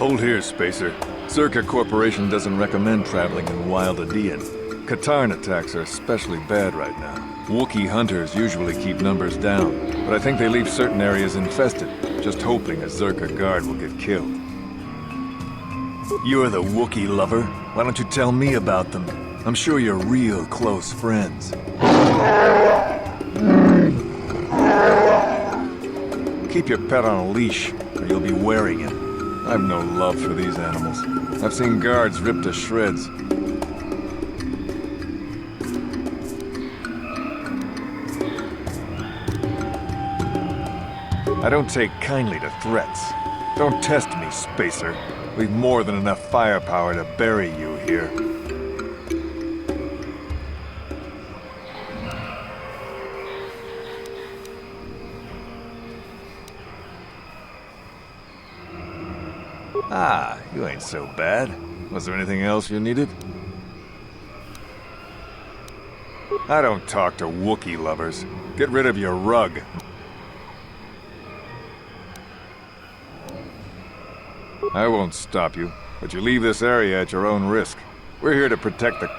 Hold here, Spacer. Zerka Corporation doesn't recommend traveling in Wild Adean. Katarn attacks are especially bad right now. Wookiee hunters usually keep numbers down, but I think they leave certain areas infested, just hoping a Zerka guard will get killed. You're the Wookiee lover. Why don't you tell me about them? I'm sure you're real close friends. Keep your pet on a leash, or you'll be wearing it. I've no love for these animals. I've seen guards ripped to shreds. I don't take kindly to threats. Don't test me, Spacer. We've more than enough firepower to bury you here. Ah, you ain't so bad. Was there anything else you needed? I don't talk to Wookiee lovers. Get rid of your rug. I won't stop you, but you leave this area at your own risk. We're here to protect the...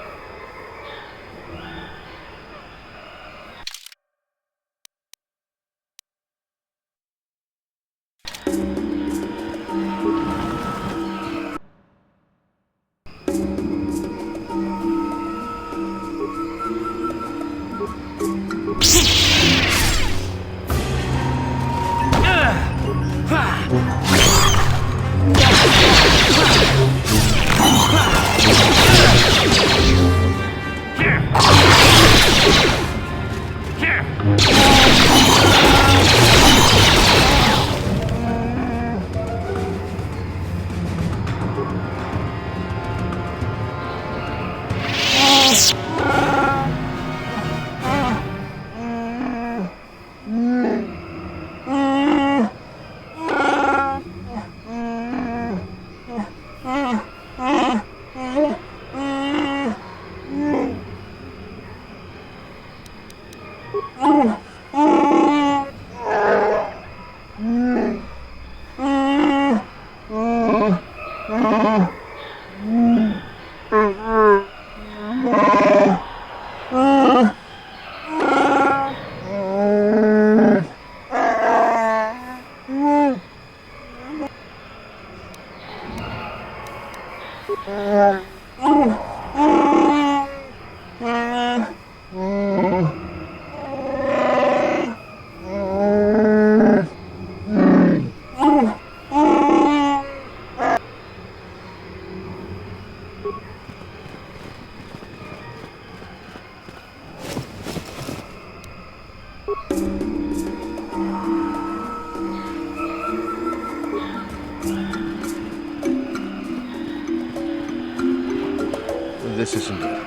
This isn't good.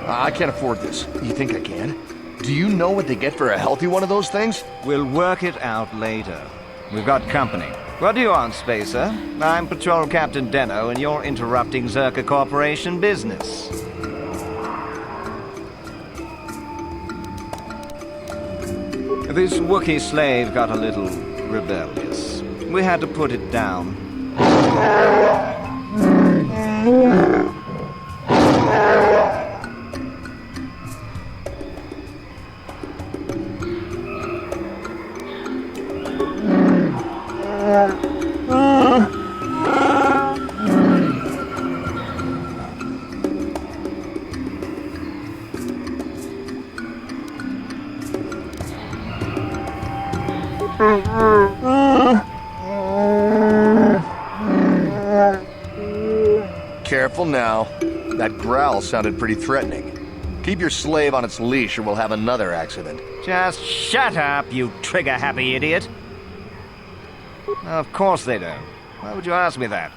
I can't afford this. You think I can? Do you know what they get for a healthy one of those things? We'll work it out later. We've got company. What do you want, Spacer? I'm Patrol Captain Deno, and you're interrupting Zerka Corporation business. This Wookiee slave got a little rebellious. We had to put it down. Careful now. That growl sounded pretty threatening. Keep your slave on its leash or we'll have another accident. Just shut up, you trigger-happy idiot. Of course they don't. Why would you ask me that?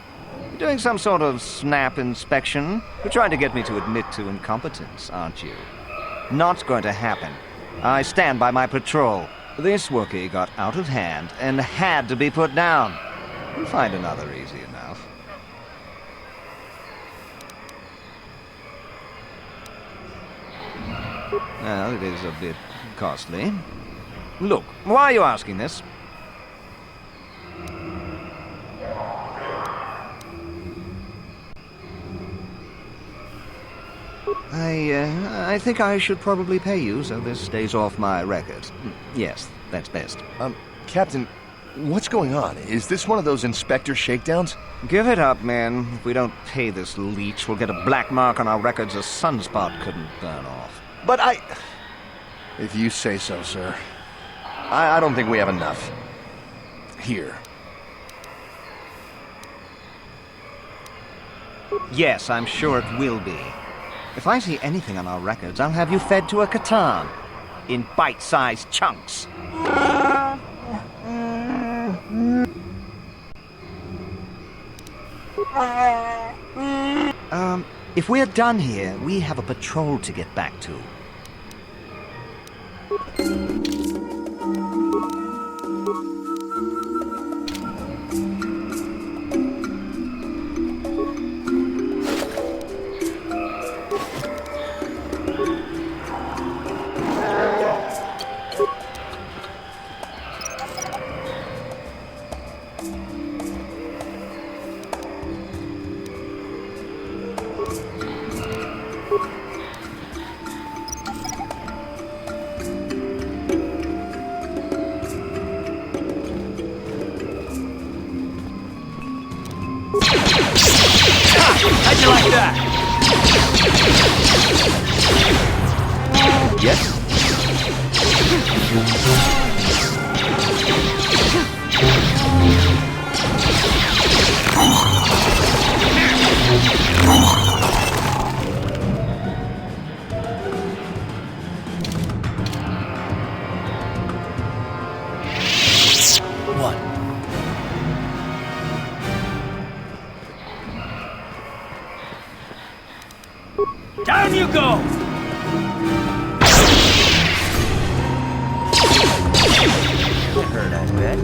You're doing some sort of snap inspection? You're trying to get me to admit to incompetence, aren't you? Not going to happen. I stand by my patrol. This Wookiee got out of hand and had to be put down. We'll find another easy enough. Well, it is a bit costly. Look, why are you asking this? I think I should probably pay you so this stays off my record. Yes, that's best. Captain, what's going on? Is this one of those inspector shakedowns? Give it up, man. If we don't pay this leech, we'll get a black mark on our records a sunspot couldn't burn off. But If you say so, sir. I don't think we have enough. Here. Yes, I'm sure it will be. If I see anything on our records, I'll have you fed to a Catan. In bite-sized chunks. If we're done here, we have a patrol to get back to. How'd you like that? Yes? What? Down you go! That hurt, I bet.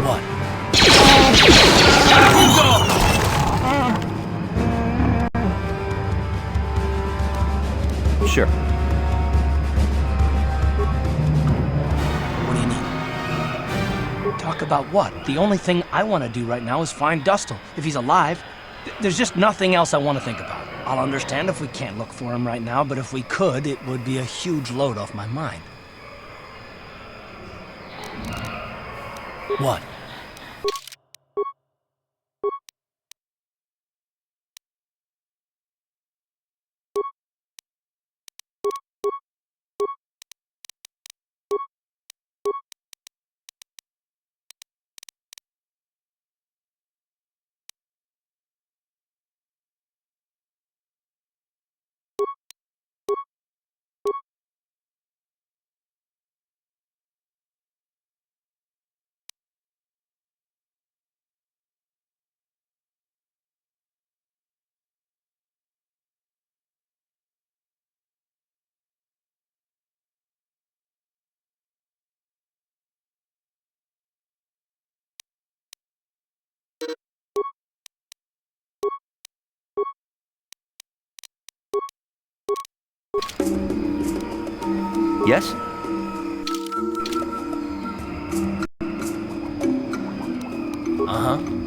What? Sure. What do you need? Talk about what? The only thing I want to do right now is find Dustle. If he's alive, there's just nothing else I want to think about. I'll understand if we can't look for him right now, but if we could, it would be a huge load off my mind. What? Yes? Uh-huh.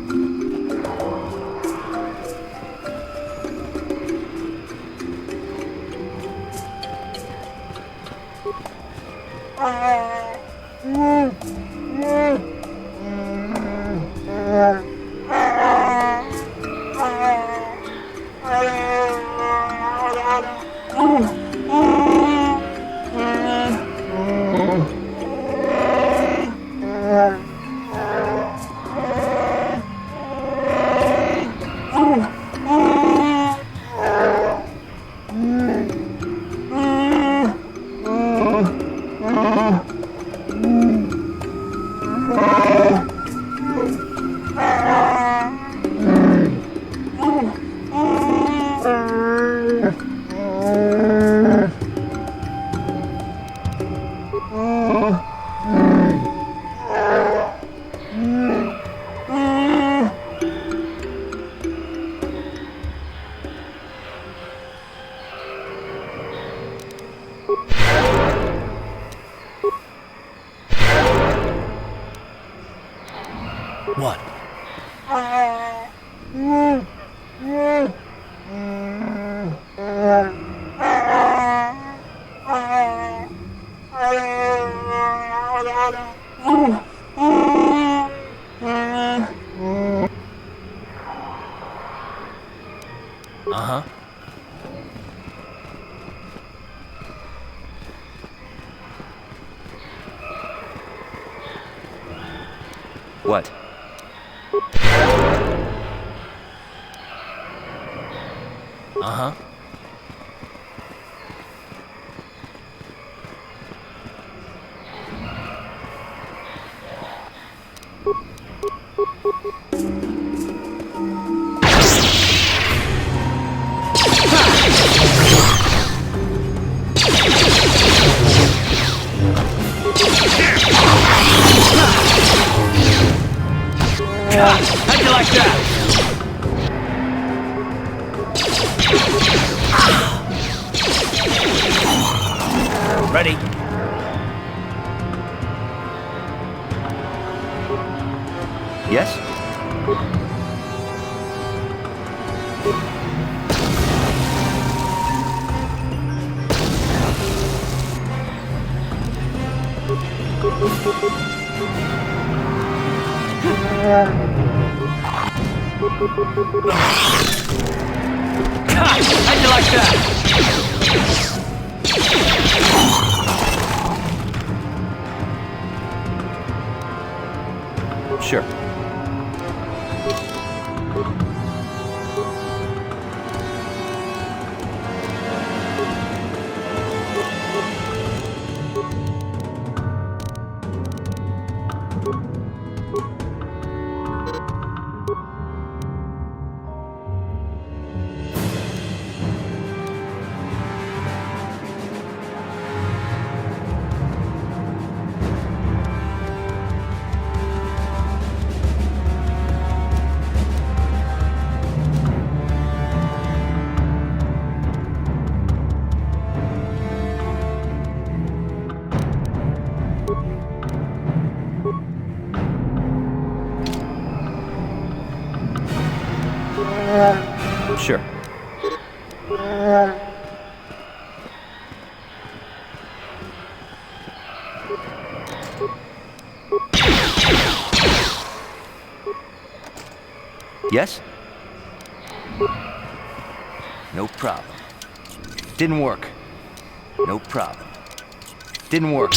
What? Uh-huh. What? Uh-huh. How'd you like that? Ready? Yes? How'd you like that? Sure. Sure. Yes? No problem. Didn't work. No problem. Didn't work.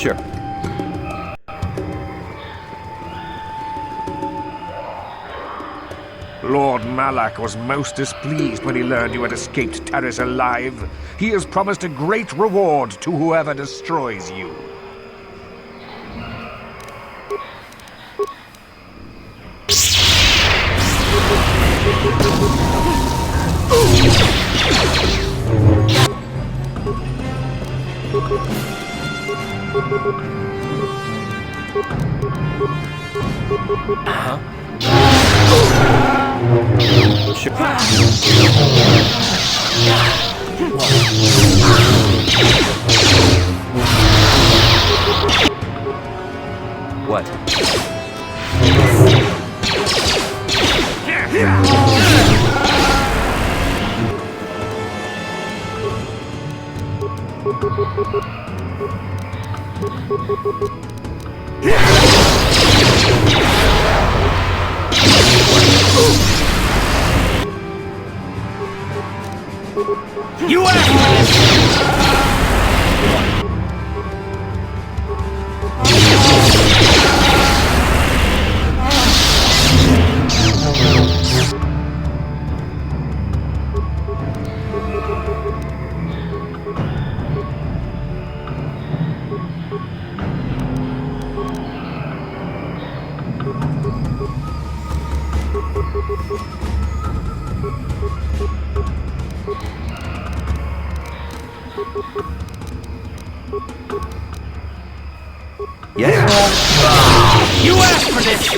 Sure. Lord Malak was most displeased when he learned you had escaped Taris alive. He has promised a great reward to whoever destroys you. What? You Yes? You asked for this!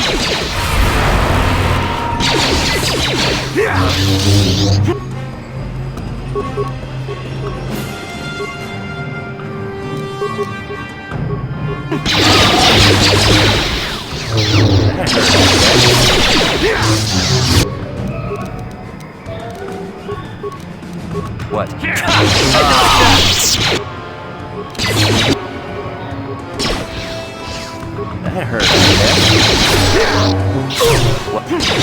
What? That hurt. What?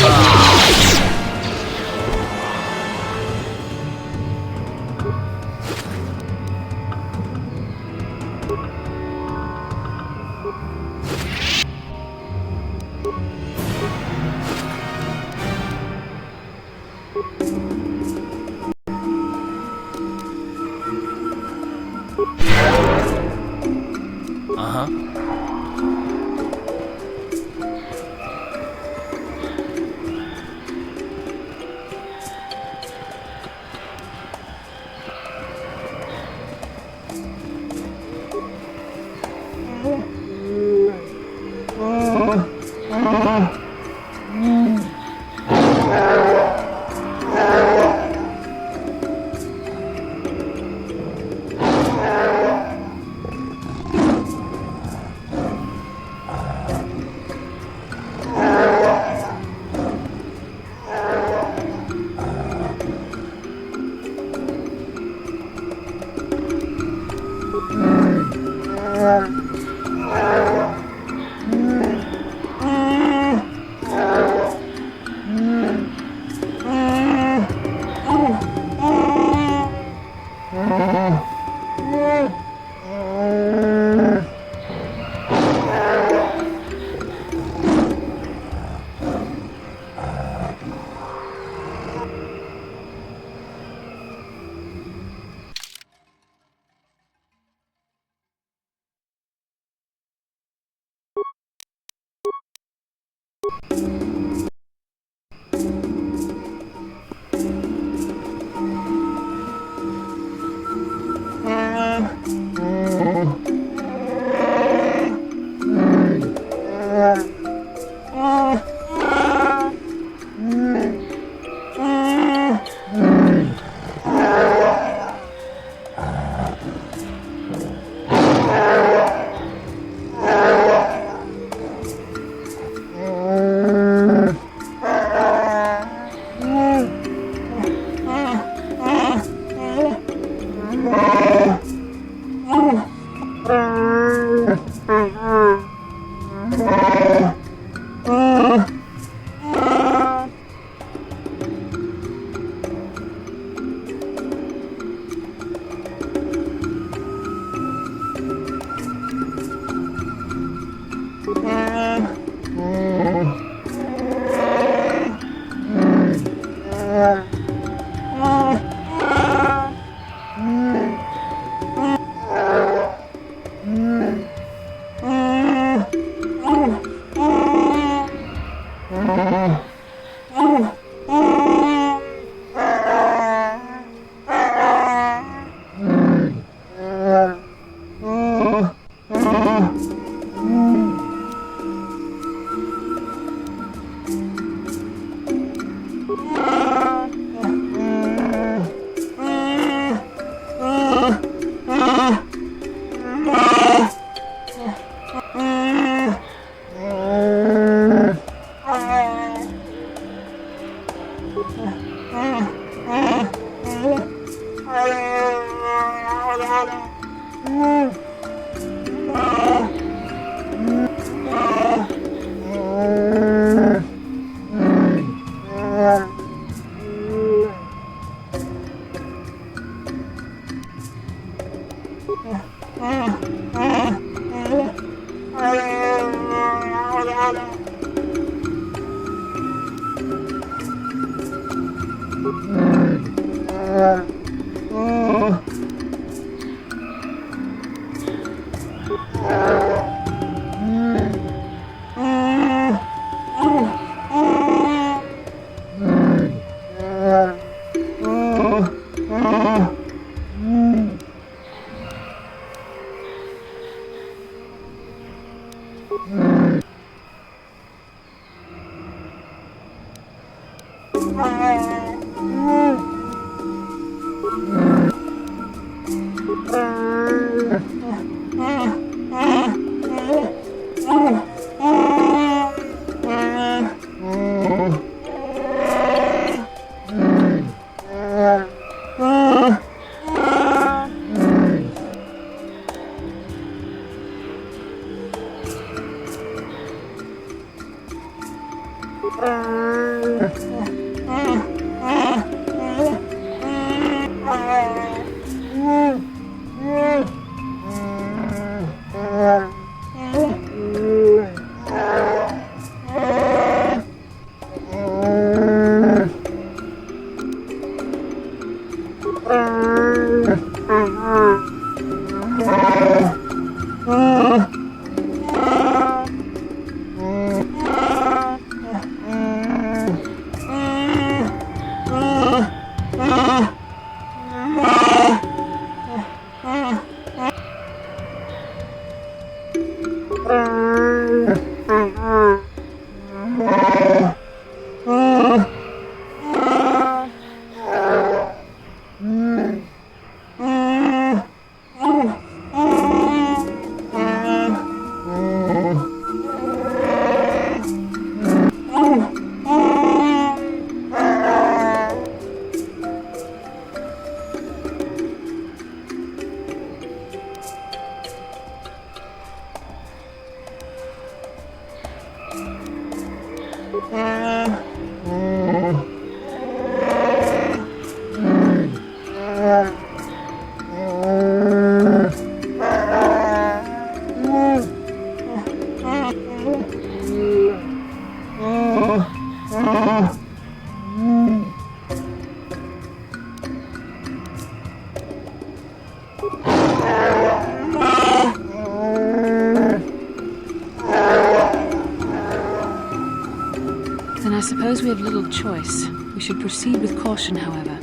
Then I suppose we have little choice. We should proceed with caution, however.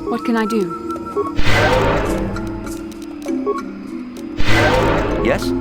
What can I do? Yes?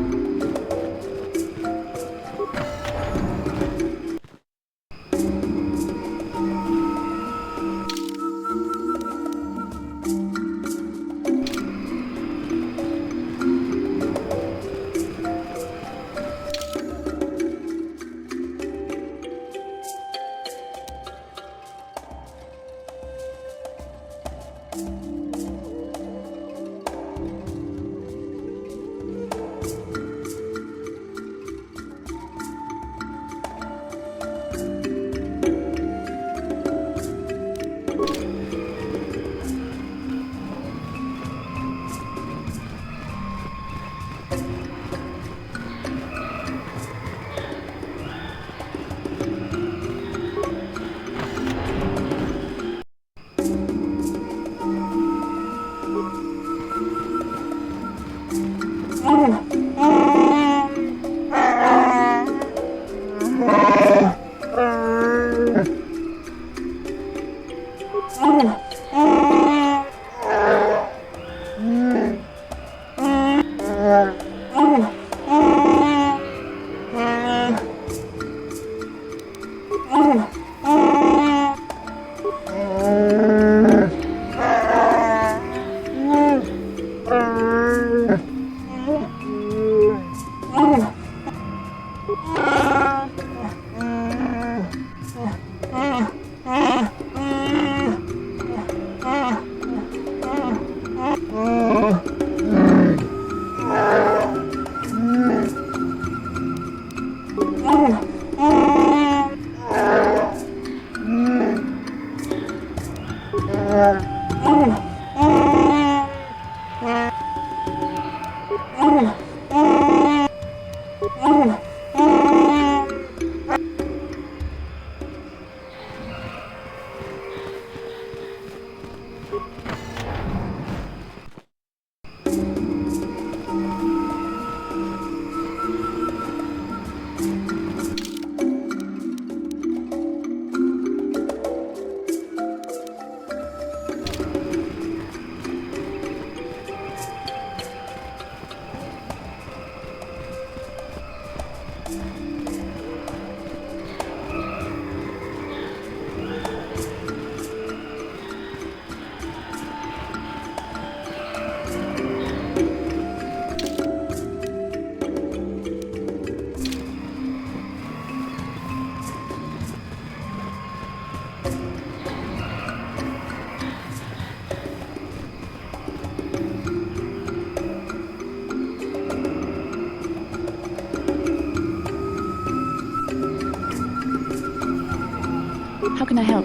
How can I help?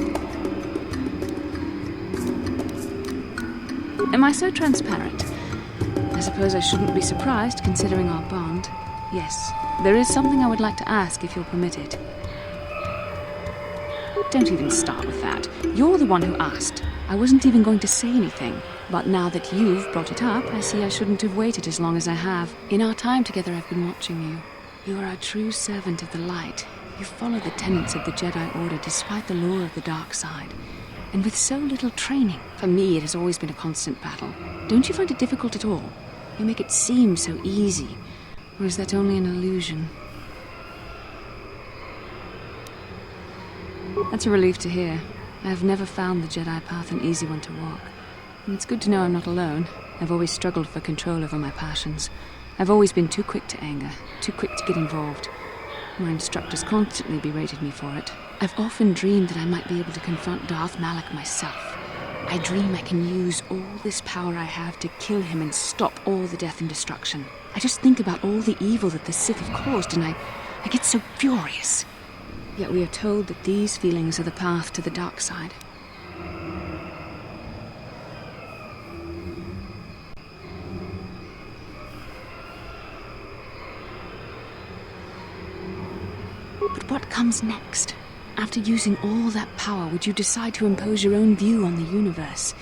Am I so transparent? I suppose I shouldn't be surprised, considering our bond. Yes, there is something I would like to ask, if you'll permit it. Don't even start with that. You're the one who asked. I wasn't even going to say anything. But now that you've brought it up, I see I shouldn't have waited as long as I have. In our time together, I've been watching you. You are a true servant of the light. You follow the tenets of the Jedi Order despite the lure of the dark side. And with so little training, for me it has always been a constant battle. Don't you find it difficult at all? You make it seem so easy. Or is that only an illusion? That's a relief to hear. I have never found the Jedi path an easy one to walk. And it's good to know I'm not alone. I've always struggled for control over my passions. I've always been too quick to anger, too quick to get involved. My instructors constantly berated me for it. I've often dreamed that I might be able to confront Darth Malak myself. I dream I can use all this power I have to kill him and stop all the death and destruction. I just think about all the evil that the Sith have caused and I get so furious. Yet we are told that these feelings are the path to the dark side. But what comes next? After using all that power, would you decide to impose your own view on the universe?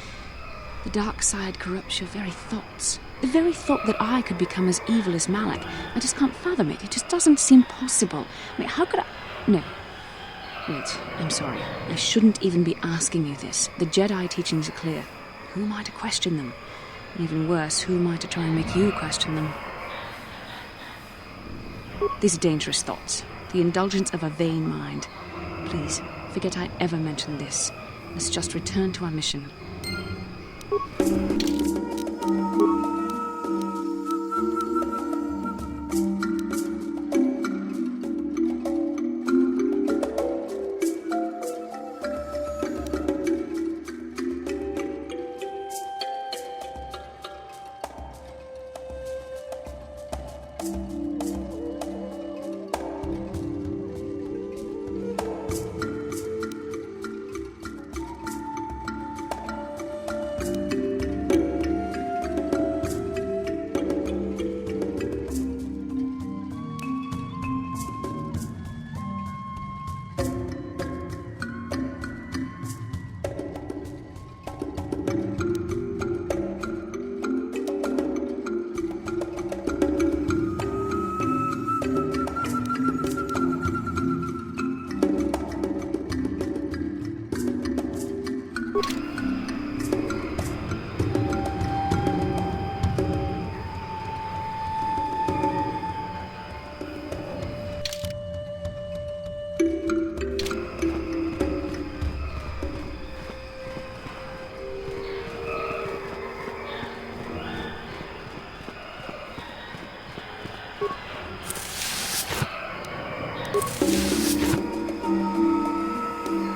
The dark side corrupts your very thoughts. The very thought that I could become as evil as Malak. I just can't fathom it. It just doesn't seem possible. I mean, how could I... No. Wait, I'm sorry. I shouldn't even be asking you this. The Jedi teachings are clear. Who am I to question them? Even worse, who am I to try and make you question them? These are dangerous thoughts. The indulgence of a vain mind. Please, forget I ever mentioned this. Let's just return to our mission.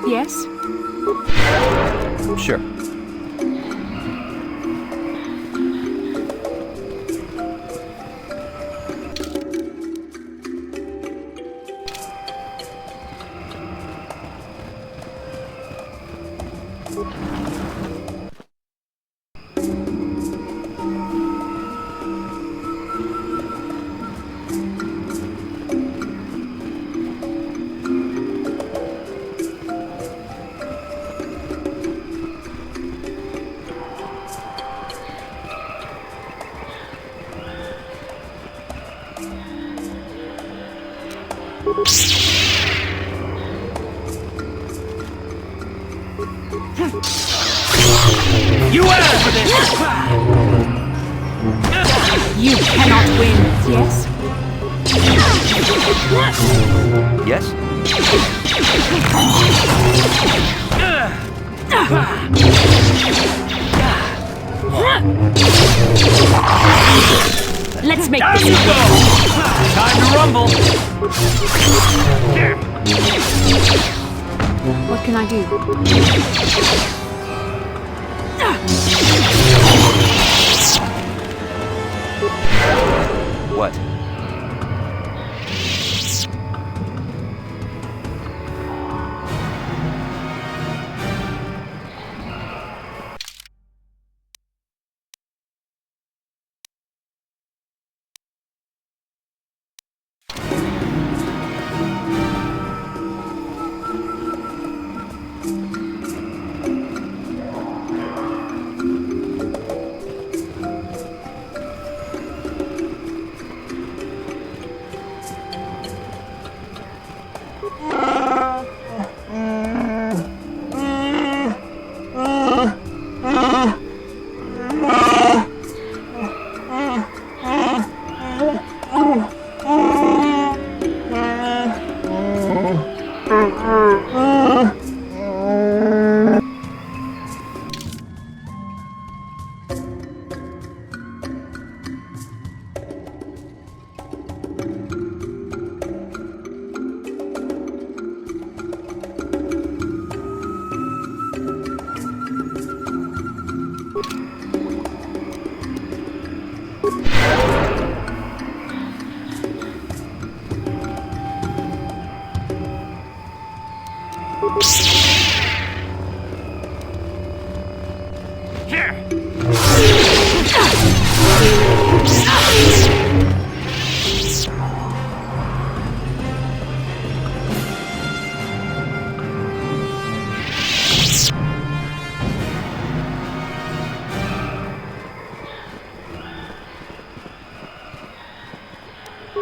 Yes? Sure. You asked for this! You cannot win, yes? Yes? Let's make Down this you go! Time to rumble! What can I do? What?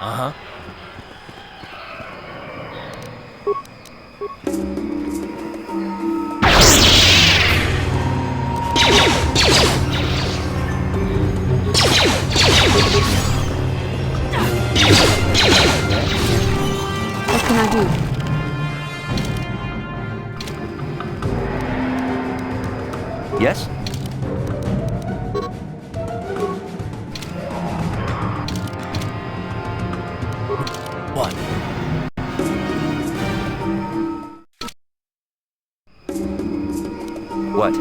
Uh-huh. What can I do? Yes? What? What?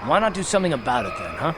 Why not do something about it then, huh?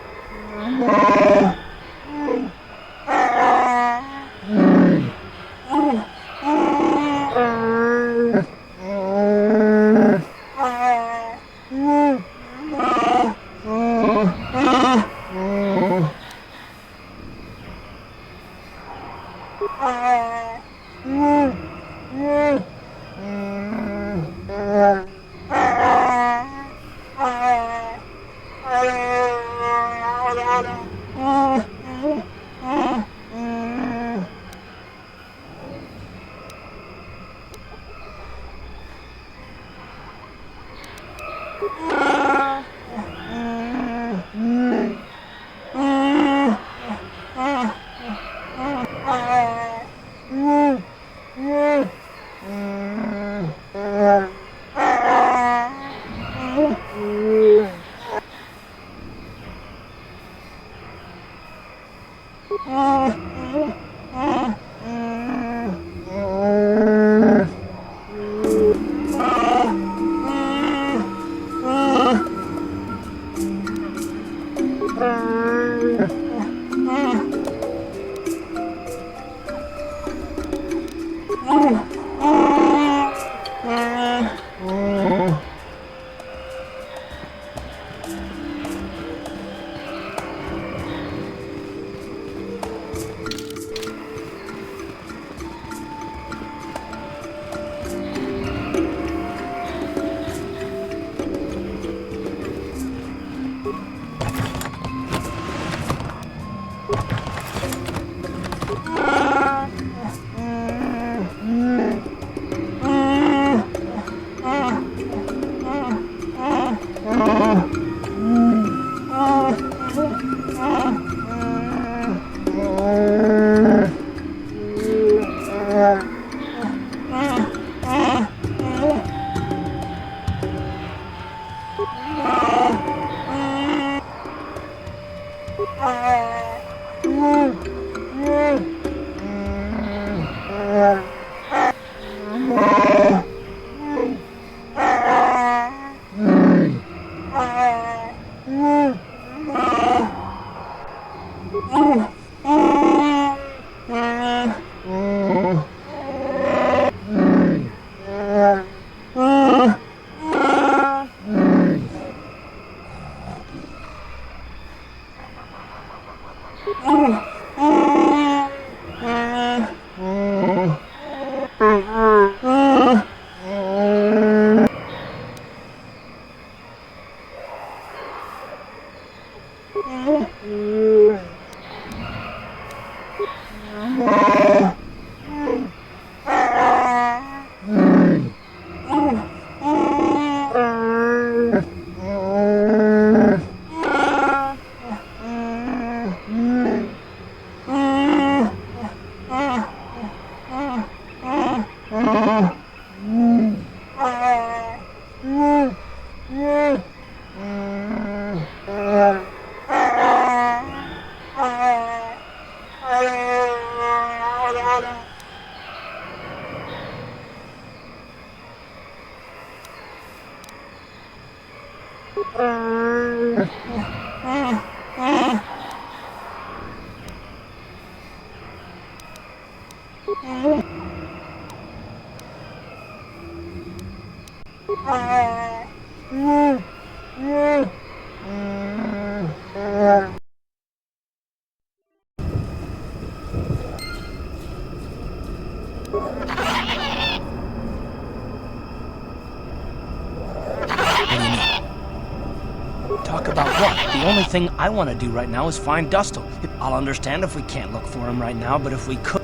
Talk about what? The only thing I want to do right now is find Dustle. I'll understand if we can't look for him right now, but if we could...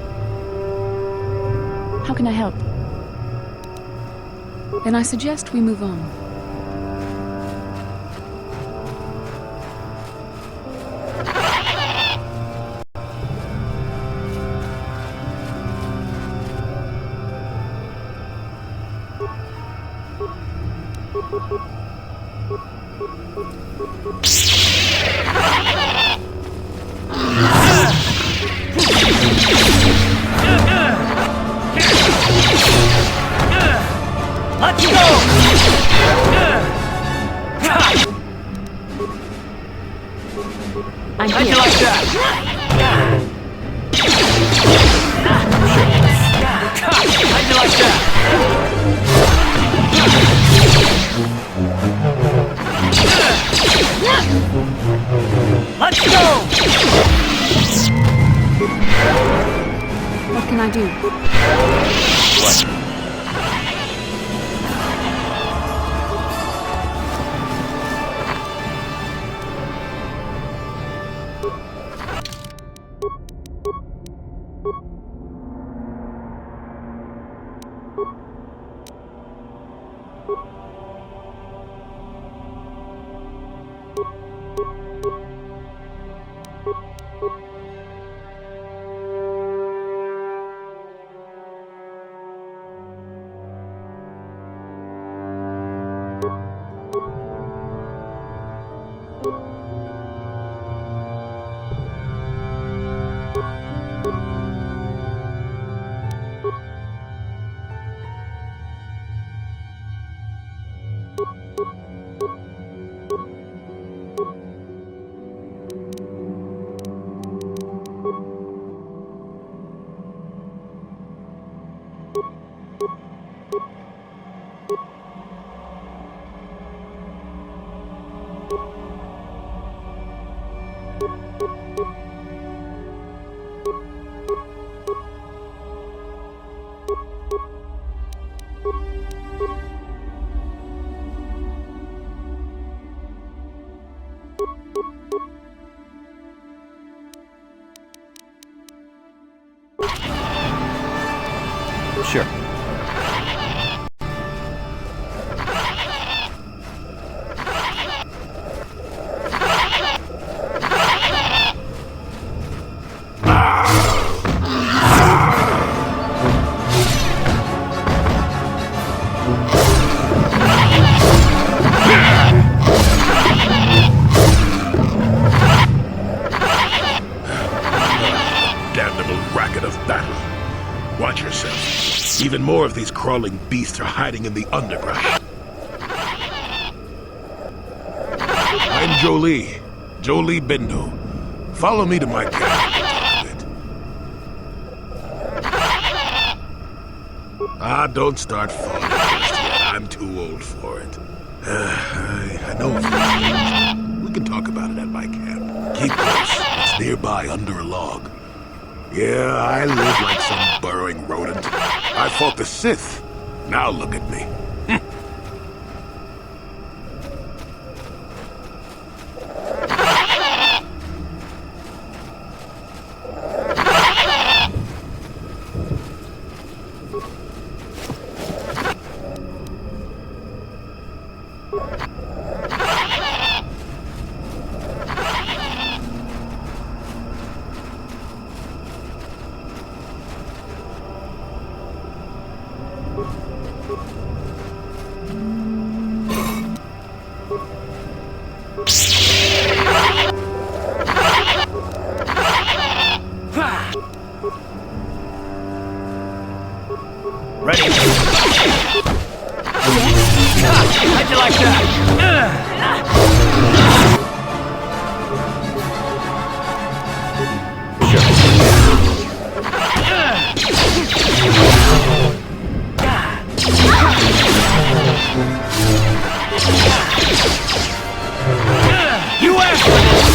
How can I help? Then I suggest we move on. Let's go! I'm How'd here. you like that? How'd you like that? Let's go! What can I do? Sure. Damnable racket of battle. Watch yourself. Even more of these crawling beasts are hiding in the underbrush. I'm Jolie. Jolie Bindo. Follow me to my cabin. Don't start falling just yet. I'm too old for it. I know a few things. We can talk about it at my camp. Keep close. It's nearby under a log. Yeah, I live like some burrowing rodent. I fought the Sith. Now look at me. Ready? How'd you like that? You asked for this!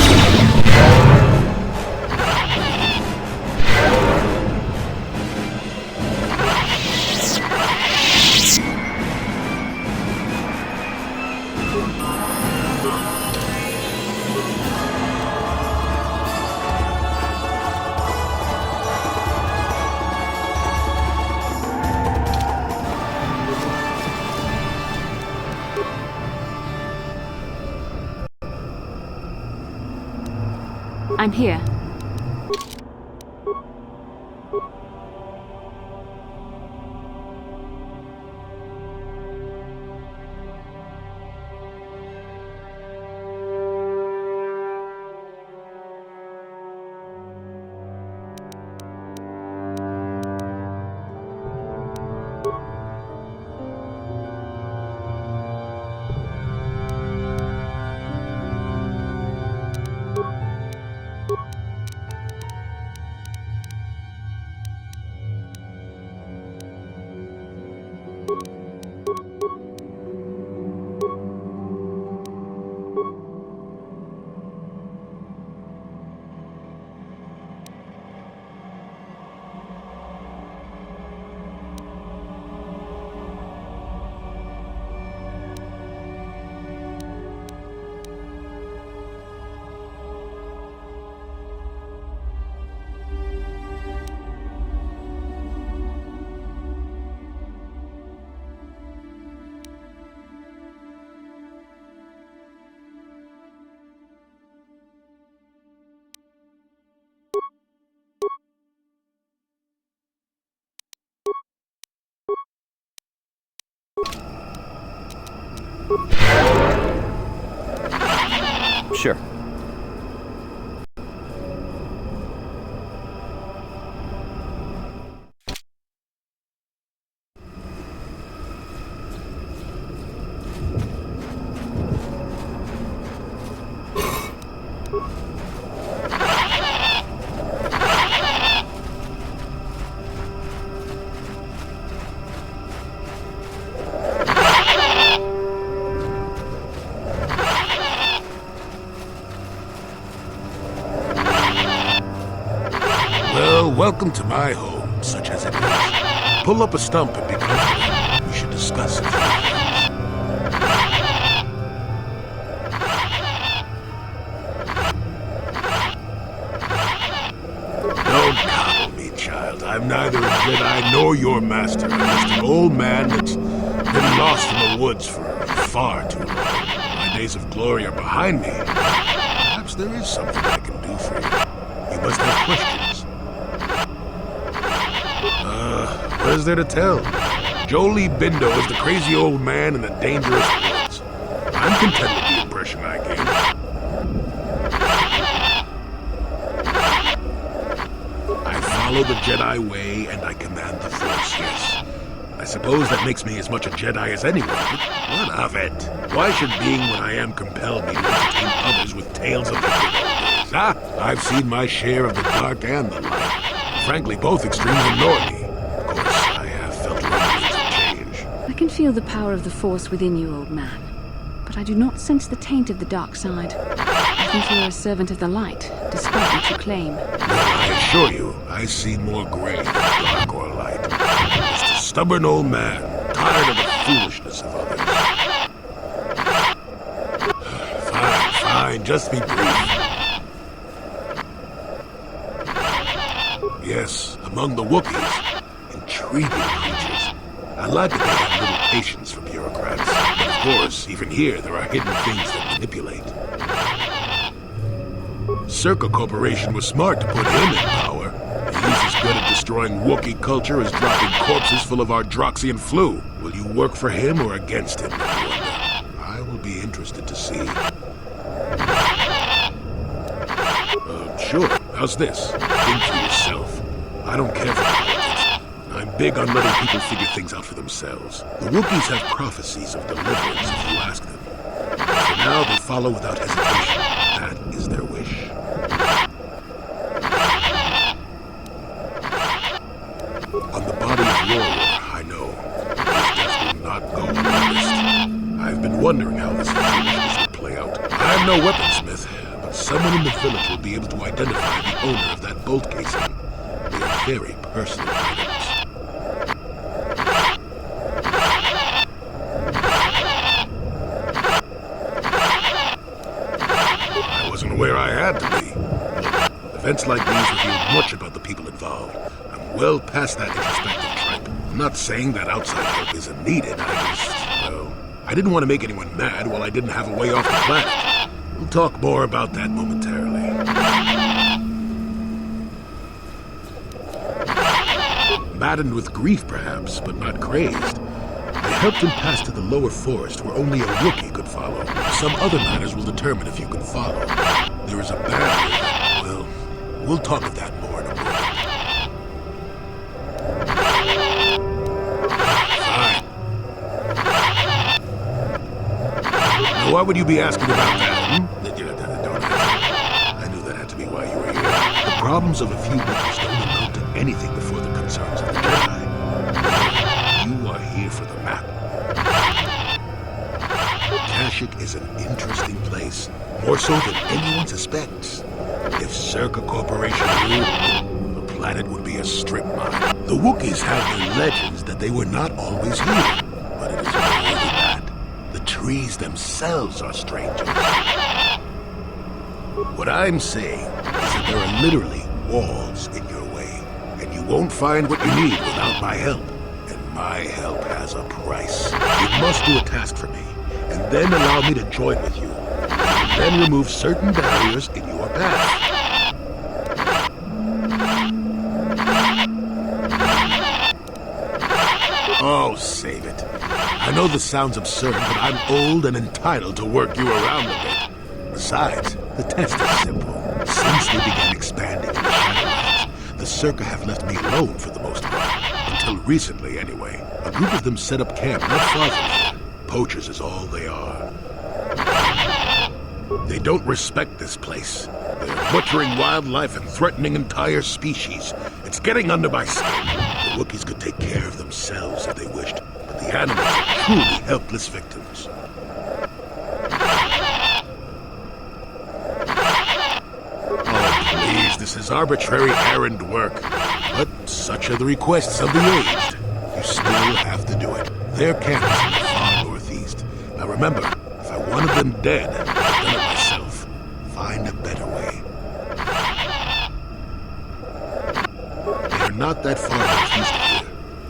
I'm here. Sure. Welcome to my home, such as it is. Pull up a stump and be comfortable. We should discuss it. Don't coddle me, child. I'm neither a Jedi nor your master. I'm just an old man that's been lost in the woods for far too long. My days of glory are behind me. Perhaps there is something I can do for you. You must have questions. What is there to tell? Jolie Bindo is the crazy old man in the dangerous woods. I'm content with the impression I gave. I follow the Jedi way and I command the Force, yes. I suppose that makes me as much a Jedi as anyone, but what of it? Why should being what I am compel me to entertain others with tales of the good old days? I've seen my share of the dark and the light. Frankly, both extremes annoy me. I can feel the power of the Force within you, old man. But I do not sense the taint of the dark side. I think you are a servant of the light, despite what you claim. I assure you, I see more gray than dark or light. Just a stubborn old man, tired of the foolishness of others. Fine, just be brief. Yes, among the Wookiees, intriguing creatures. I like that they have little patience for bureaucrats. But of course, even here, there are hidden things that manipulate. Circa Corporation was smart to put him in power. He's as good at destroying Wookiee culture as dropping corpses full of Ardroxian flu. Will you work for him or against him, I wonder? I will be interested to see. Sure. How's this? Think for yourself. I don't care for politics. I'm big on letting people figure things out for themselves. The Wookiees have prophecies of deliverance if you ask them. For now, they follow without hesitation. That is their wish. On the body of Lorwar, I know. His death will not go unnoticed. I've been wondering how this situation will play out. I'm no weaponsmith, but someone in the village will be able to identify the owner of that bolt casing. They are very personal items. I wasn't aware I had to be. Look, events like these reveal much about the people involved. I'm well past that introspective tripe. I'm not saying that outside help isn't needed. I didn't want to make anyone mad while I didn't have a way off the planet. We'll talk more about that momentarily. Maddened with grief, perhaps, but not crazed. I helped him pass to the lower forest where only a Wookiee could follow. Some other matters will determine if you can follow. There is a barrier that, well, we'll talk of that more in a moment. Now, why would you be asking about that? Don't ask. I knew that had to be why you were here. The problems of a few Wookiees don't amount to anything before the concerns of the Jedi. You are here for the map. Kashyyyk is an interesting place, more so than anyone suspects. If Circa Corporation ruled, the planet would be a strip mine. The Wookiees have their legends that they were not always here, but it is more than that. The trees themselves are strangers. What I'm saying is that there are literally walls in your way, and you won't find what you need without my help. And my help has a price. You must do a task for me, and then allow me to join with you. And then remove certain barriers in your path. Oh, save it. I know this sounds absurd, but I'm old and entitled to work you around a bit. Besides, the test is simple. Since they began expanding in the Shadowlands, the Circa have left me alone for the most part. Until recently, anyway. A group of them set up camp not far from here. Poachers is all they are. They don't respect this place. They're butchering wildlife and threatening entire species. It's getting under my skin. The Wookiees could take care of themselves if they wished, but the animals are truly helpless victims. Oh, please, this is arbitrary errand work. But such are the requests of the aged. You still have to do it. Their camp is in the far northeast. Now remember, if I wanted them dead, I'd have done it myself. Find a better way. They're not that far northeast of here.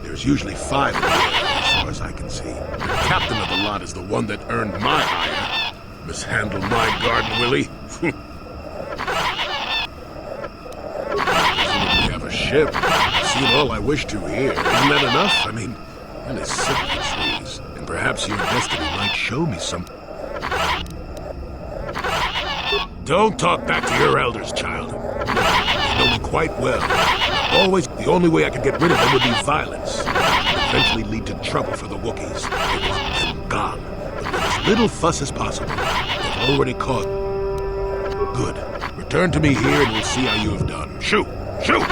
There's usually 5 in the area, as far as I can see. The captain of the lot is the one that earned my hire. Mishandled my garden, Willie. Presumably have a ship. I've seen all I wish to here. Isn't that enough? I mean, I'm really sick of the trees. And perhaps your destiny might show me something. Don't talk back to your elders, child. They know me quite well. Always, the only way I could get rid of them would be violence. It would eventually lead to trouble for the Wookiees. They want them gone, but with as little fuss as possible. They've already caused... Good. Return to me here and we'll see how you have done. Shoot! Shoot!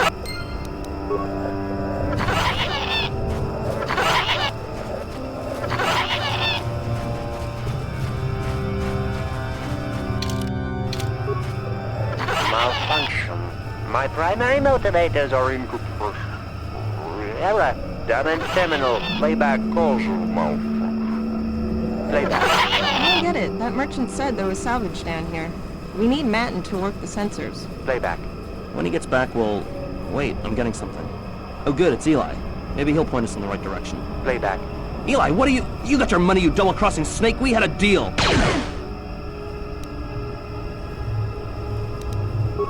Malfunction. My primary motivators are in good force. Error. Damage terminal. Playback causal malfunction. Playback. I don't get it. That merchant said there was salvage down here. We need Matten to work the sensors. Playback. When he gets back, we'll... Wait, I'm getting something. Oh good, it's Eli. Maybe he'll point us in the right direction. Playback. Eli, what are you... You got your money, you double-crossing snake! We had a deal!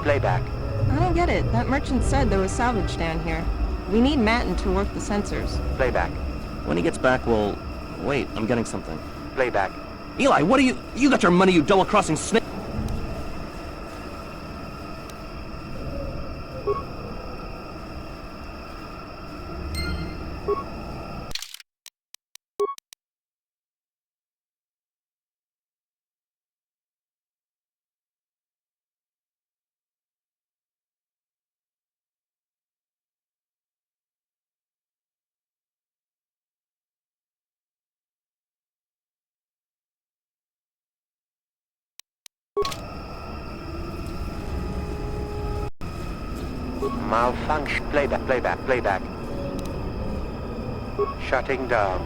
Playback. I don't get it. That merchant said there was salvage down here. We need Matten to work the sensors. Playback. When he gets back, we'll... Wait, I'm getting something. Playback. Eli, what are you... You got your money, you double-crossing snake! Malfunction. Playback. Shutting down.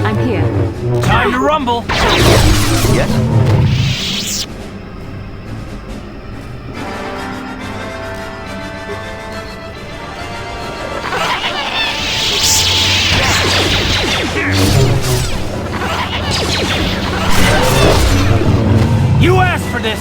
I'm here. Time to rumble! Yes? You asked for this!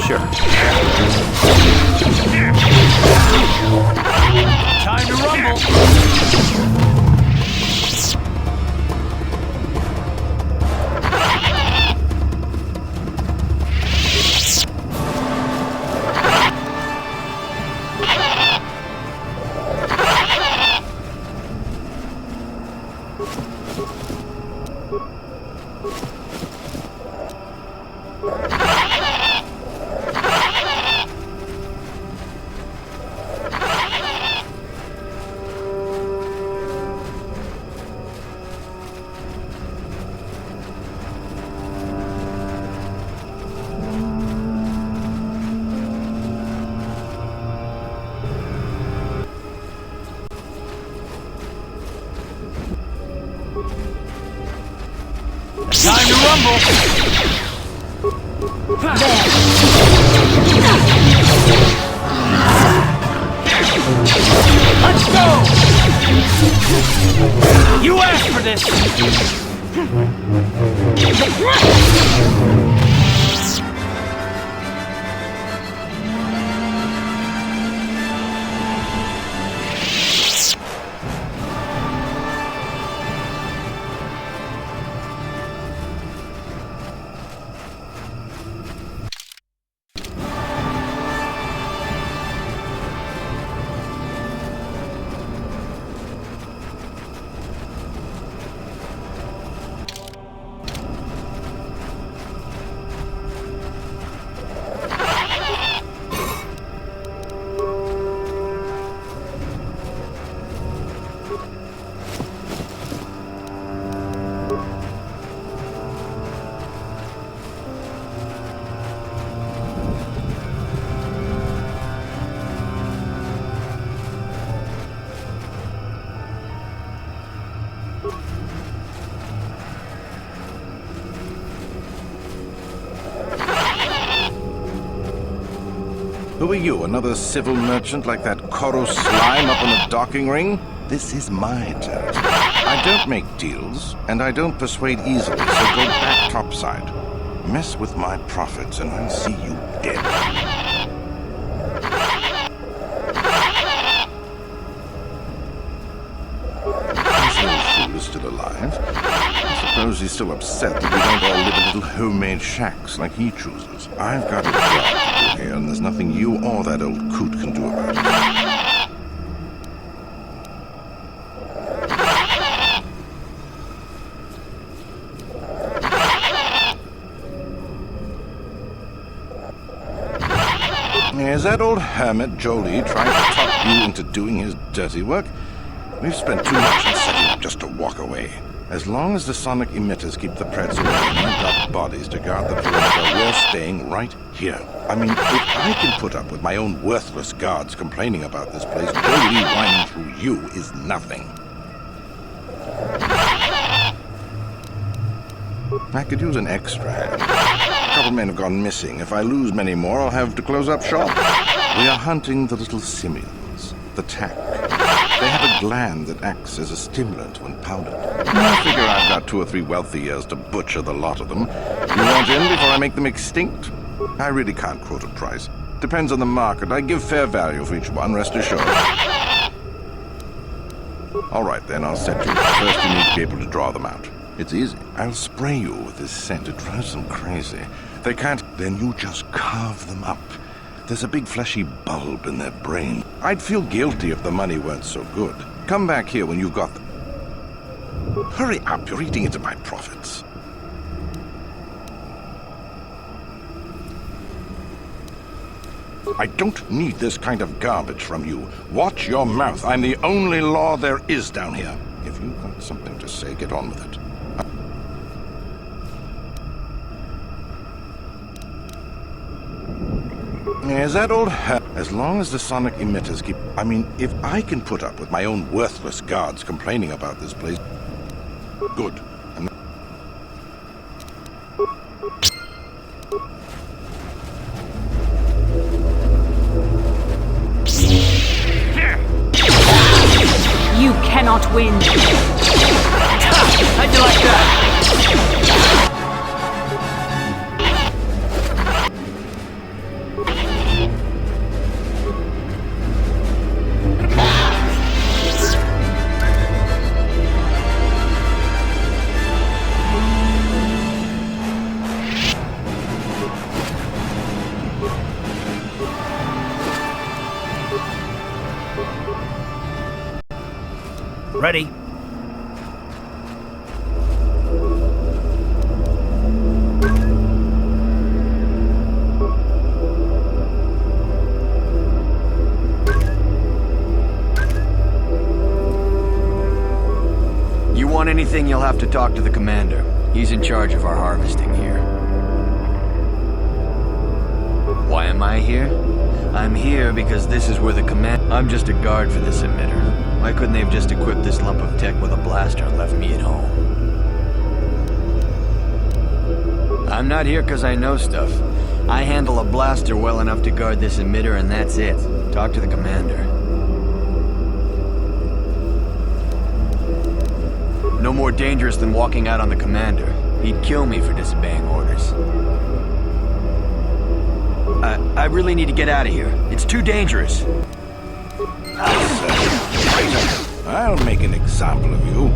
Sure. Time to rumble! Time to rumble! Let's go! You asked for this! Who are you, another civil merchant like that Koros slime up on the docking ring? This is my territory. I don't make deals, and I don't persuade easily, so go back topside. Mess with my profits, and I'll see you dead. This old fool is still alive. I suppose he's still upset that we don't all live in little homemade shacks like he chooses. I've got a job to do here, and there's nothing you or that old coot can do about it. Is that old hermit Jolie trying to talk you into doing his dirty work? We've spent too much on setting up just to walk away. As long as the sonic emitters keep the Preds away and I've got bodies to guard the perimeter, we're staying right here. I mean, if I can put up with my own worthless guards complaining about this place, Jolie whining through you is nothing. I could use an extra hand. A couple men have gone missing. If I lose many more, I'll have to close up shop. We are hunting the little simians, the tack. They have a gland that acts as a stimulant when powdered. I figure I've got 2 or 3 wealthy years to butcher the lot of them. You want in before I make them extinct? I really can't quote a price. Depends on the market. I give fair value for each one, rest assured. All right, then, I'll set you. First, you need to be able to draw them out. It's easy. I'll spray you with this scent. It drives them crazy. They can't... Then you just carve them up. There's a big fleshy bulb in their brain. I'd feel guilty if the money weren't so good. Come back here when you've got them. Hurry up, you're eating into my profits. I don't need this kind of garbage from you. Watch your mouth. I'm the only law there is down here. If you've got something to say, get on with it. Is that old as long as the sonic emitters keep... I mean, if I can put up with my own worthless guards complaining about this place... Good. You cannot win. How'd you like that? Ready? You want anything, you'll have to talk to the commander. He's in charge of our harvesting here. Why am I here? I'm here because this is where the command... I'm just a guard for this emitter. Why couldn't they have just equipped this lump of tech with a blaster and left me at home? I'm not here because I know stuff. I handle a blaster well enough to guard this emitter and that's it. Talk to the commander. No more dangerous than walking out on the commander. He'd kill me for disobeying orders. I really need to get out of here. It's too dangerous. I'll make an example of you.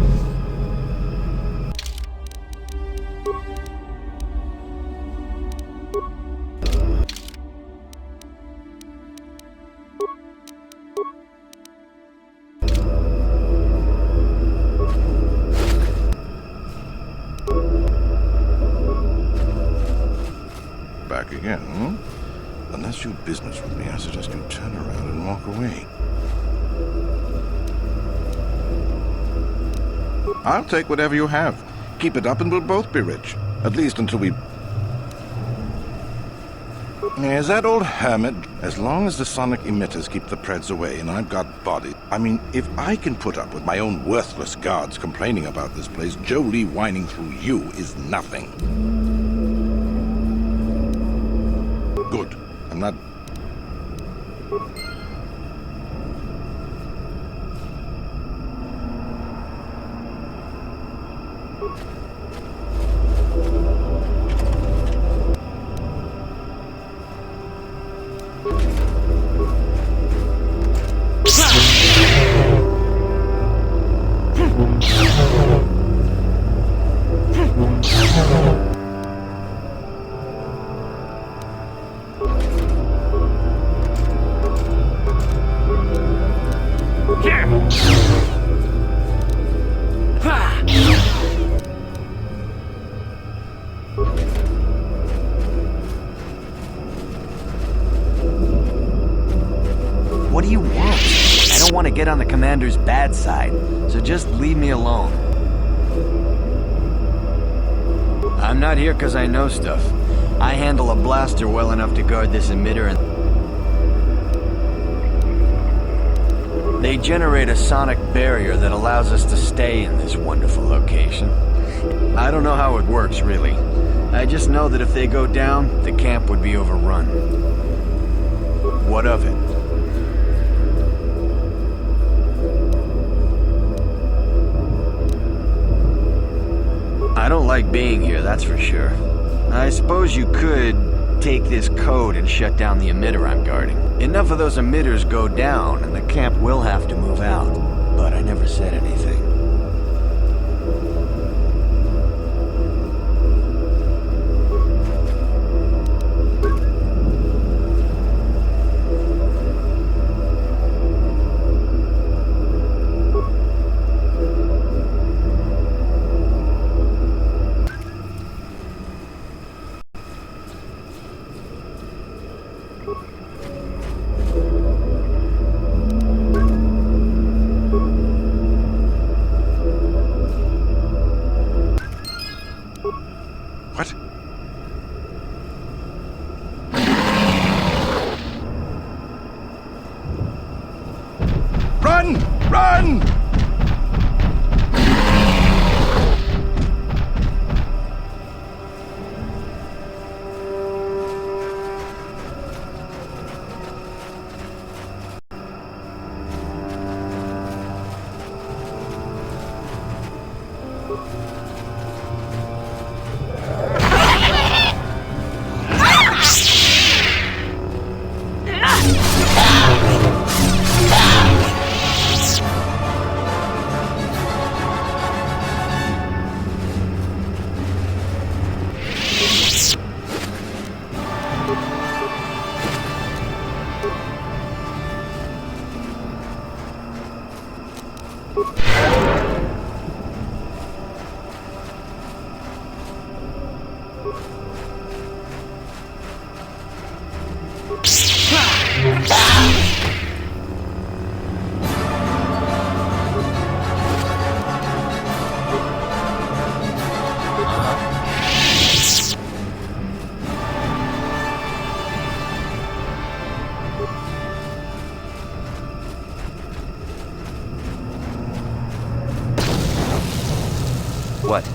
Back again, hmm? Unless you do business with me, I suggest you turn around and walk away. I'll take whatever you have. Keep it up and we'll both be rich. At least until we... Is that old hermit? As long as the sonic emitters keep the Preds away and I've got bodies... I mean, if I can put up with my own worthless guards complaining about this place, Jolie whining through you is nothing. Good. I'm not... Commander's bad side, so just leave me alone. I'm not here because I know stuff. I handle a blaster well enough to guard this emitter, and they generate a sonic barrier that allows us to stay in this wonderful location. I don't know how it works, really. I just know that if they go down, the camp would be overrun. What of it? I don't like being here, that's for sure. I suppose you could take this code and shut down the emitter I'm guarding. Enough of those emitters go down, and the camp will have to move out. But I never said anything. What? Run! Run! What?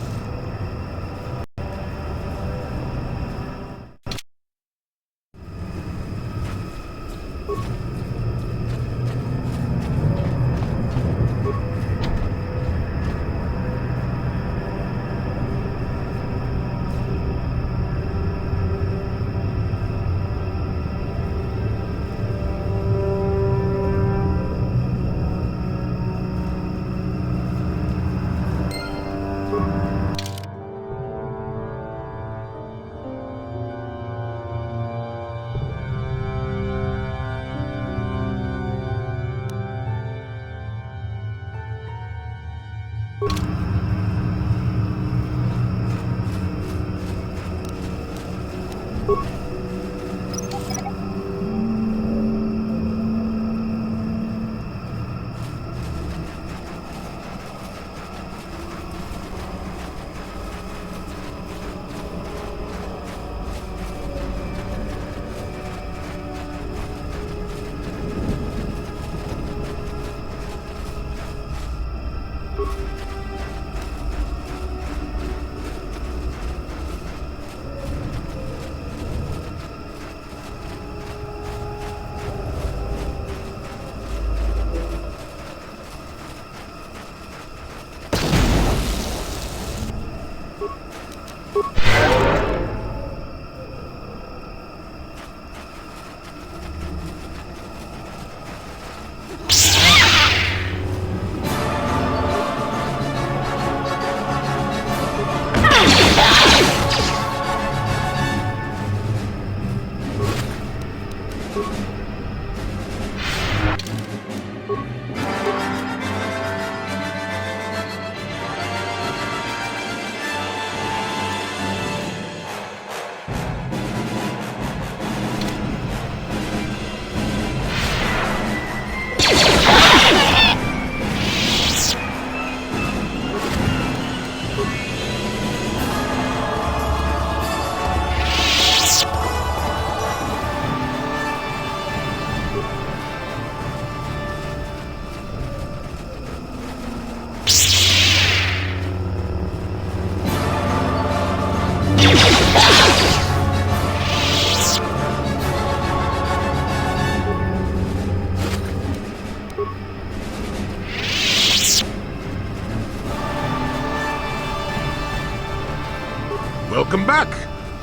Welcome back.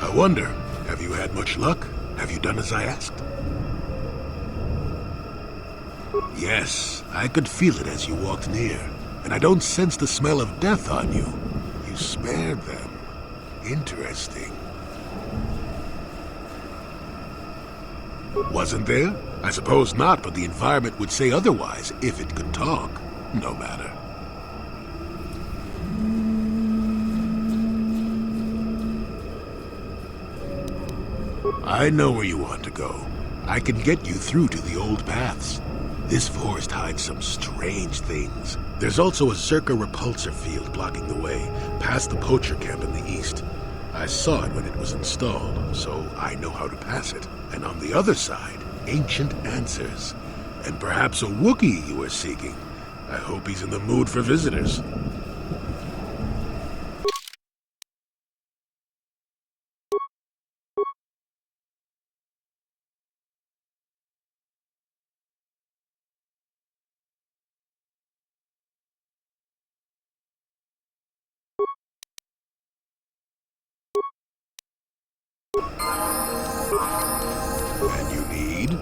I wonder, have you had much luck? Have you done as I asked? Yes, I could feel it as you walked near, and I don't sense the smell of death on you. You spared them. Interesting. Wasn't there? I suppose not, but the environment would say otherwise if it could talk. No matter. I know where you want to go. I can get you through to the old paths. This forest hides some strange things. There's also a Zerka repulsor field blocking the way, past the poacher camp in the east. I saw it when it was installed, so I know how to pass it. And on the other side, ancient answers. And perhaps a Wookiee you are seeking. I hope he's in the mood for visitors. And you need?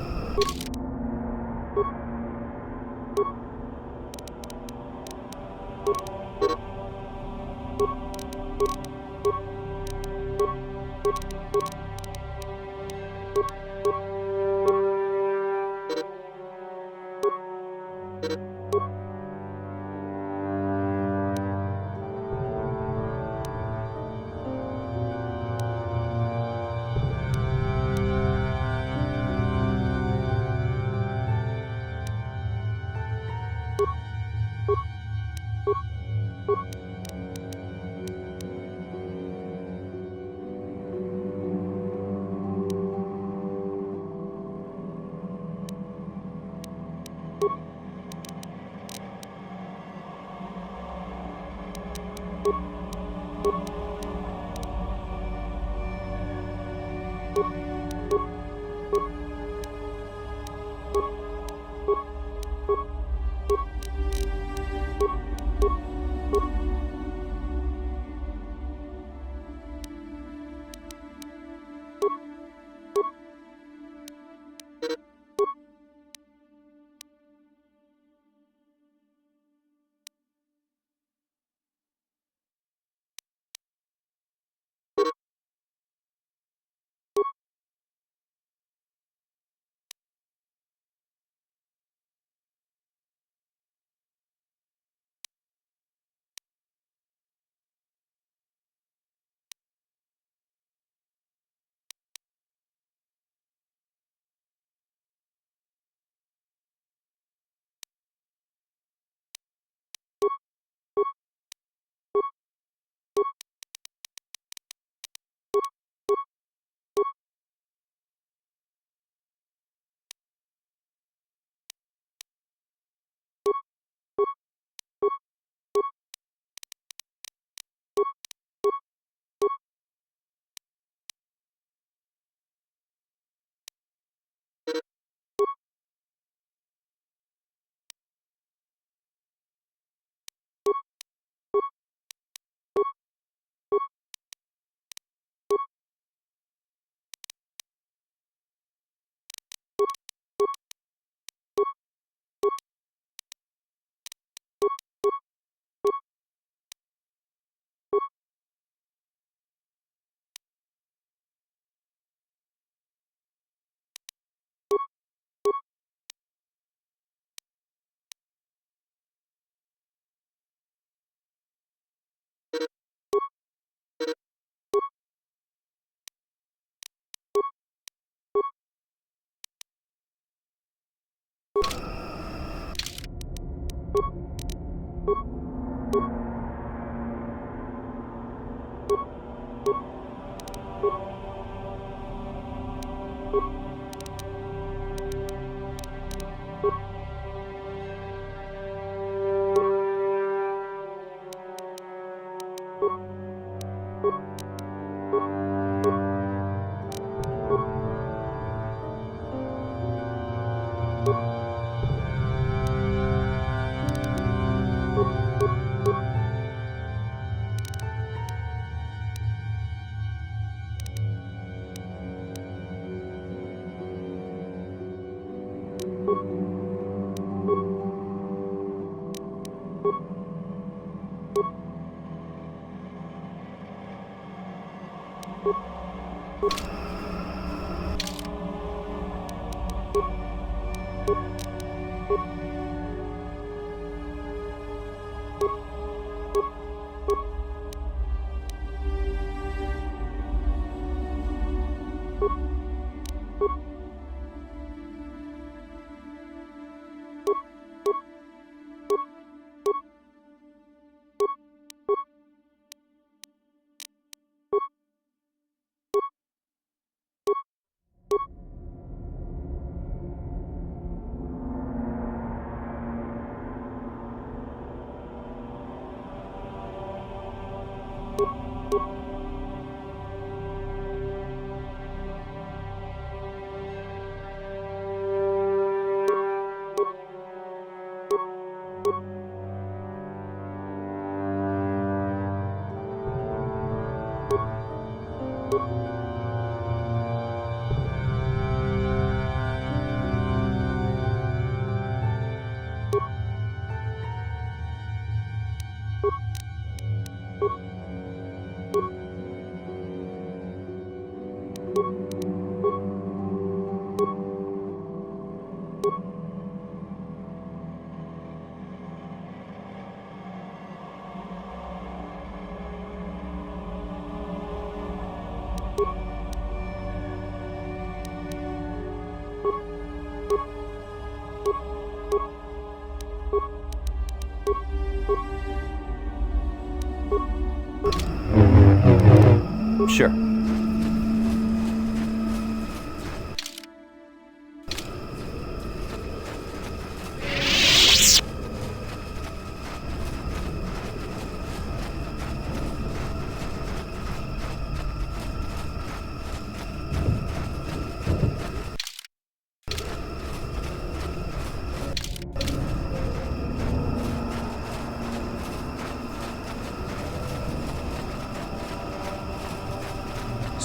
Sure.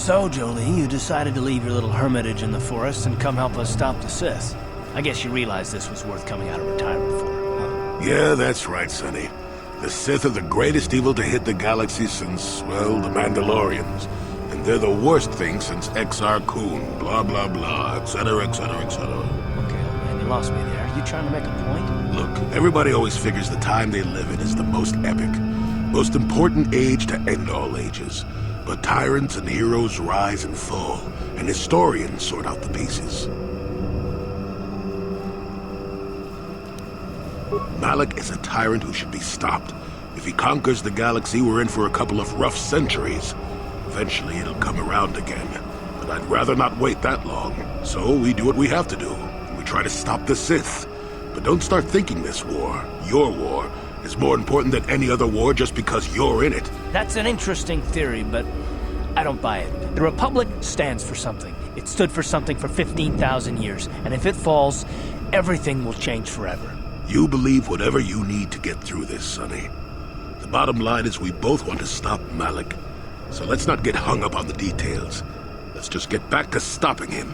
So, Jolie, you decided to leave your little hermitage in the forest and come help us stop the Sith. I guess you realized this was worth coming out of retirement for, huh? Yeah, that's right, Sonny. The Sith are the greatest evil to hit the galaxy since, well, the Mandalorians. And they're the worst thing since Exar Kun, blah, blah, blah, etc., etc., etc. Okay, old man, you lost me there. Are you trying to make a point? Look, everybody always figures the time they live in is the most epic, most important age to end all ages. But tyrants and heroes rise and fall, and historians sort out the pieces. Malak is a tyrant who should be stopped. If he conquers the galaxy, we're in for a couple of rough centuries. Eventually, it'll come around again. But I'd rather not wait that long. So we do what we have to do. We try to stop the Sith. But don't start thinking this war, your war, is more important than any other war just because you're in it. That's an interesting theory, but I don't buy it. The Republic stands for something. It stood for something for 15,000 years, and if it falls, everything will change forever. You believe whatever you need to get through this, Sonny. The bottom line is we both want to stop Malak. So let's not get hung up on the details. Let's just get back to stopping him.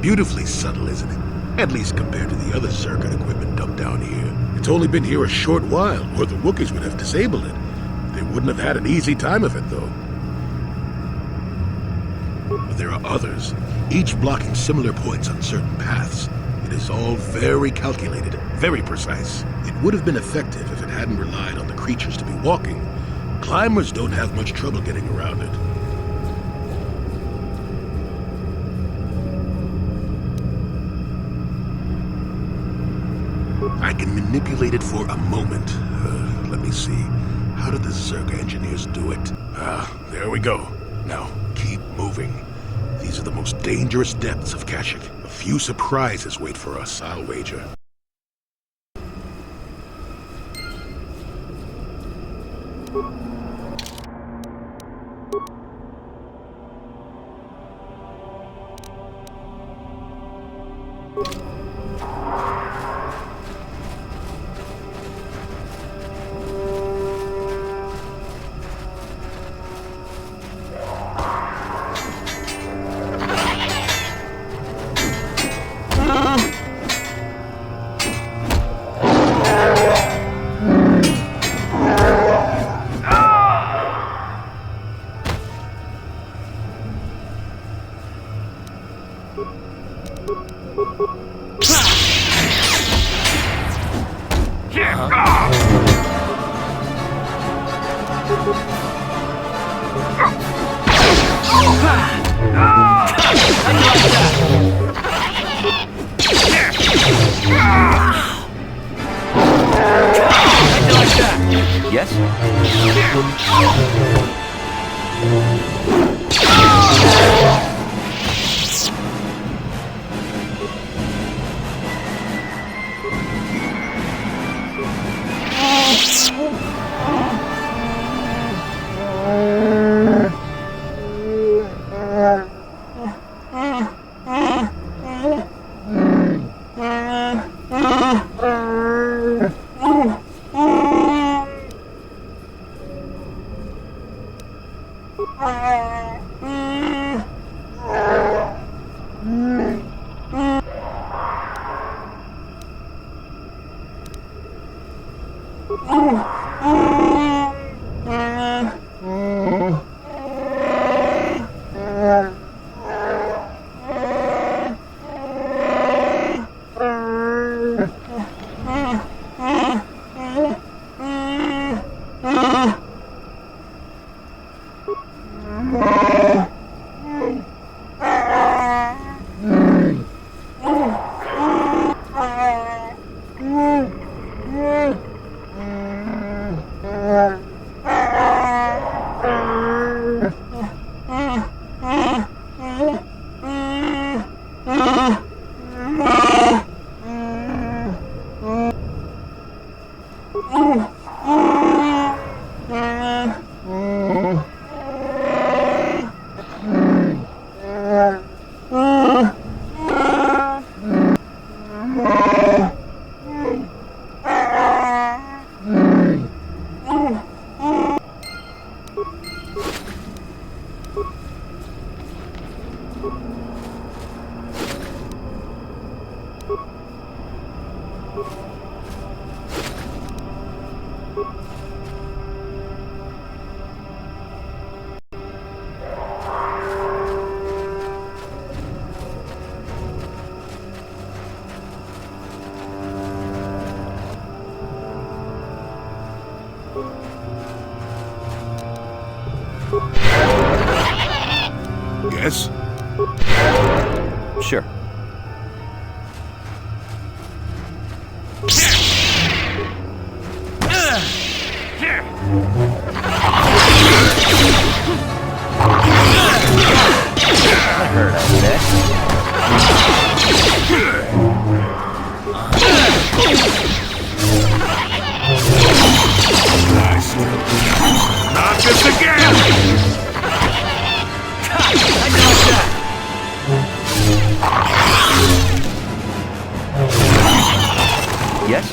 Beautifully subtle, isn't it? At least compared to the other Zerka equipment dumped down here. It's only been here a short while, or the Wookiees would have disabled it. They wouldn't have had an easy time of it, though. But there are others, each blocking similar points on certain paths. It is all very calculated, very precise. It would have been effective if it hadn't relied on the creatures to be walking. Climbers don't have much trouble getting around it. I can manipulate it for a moment. Let me see. How did the Zerka engineers do it? There we go. Now, keep moving. These are the most dangerous depths of Kashyyyk. A few surprises wait for us, I'll wager. Yes? Sure. That hurt, I bet. Nice. Not this again! Yes?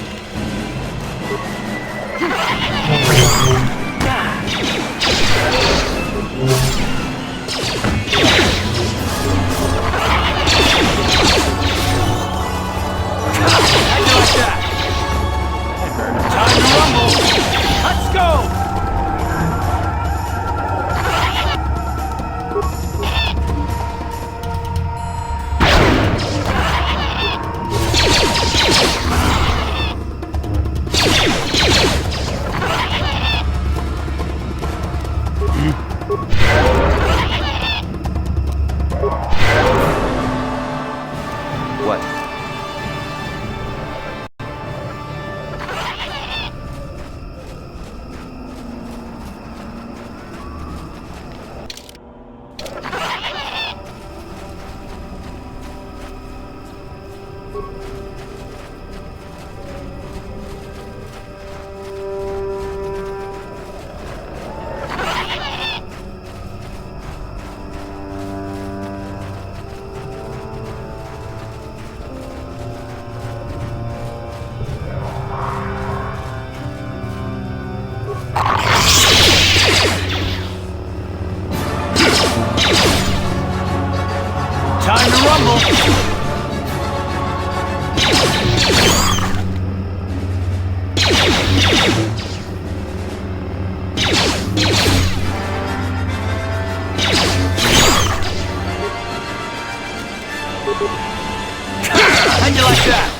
What? Time to rumble! How'd you like that?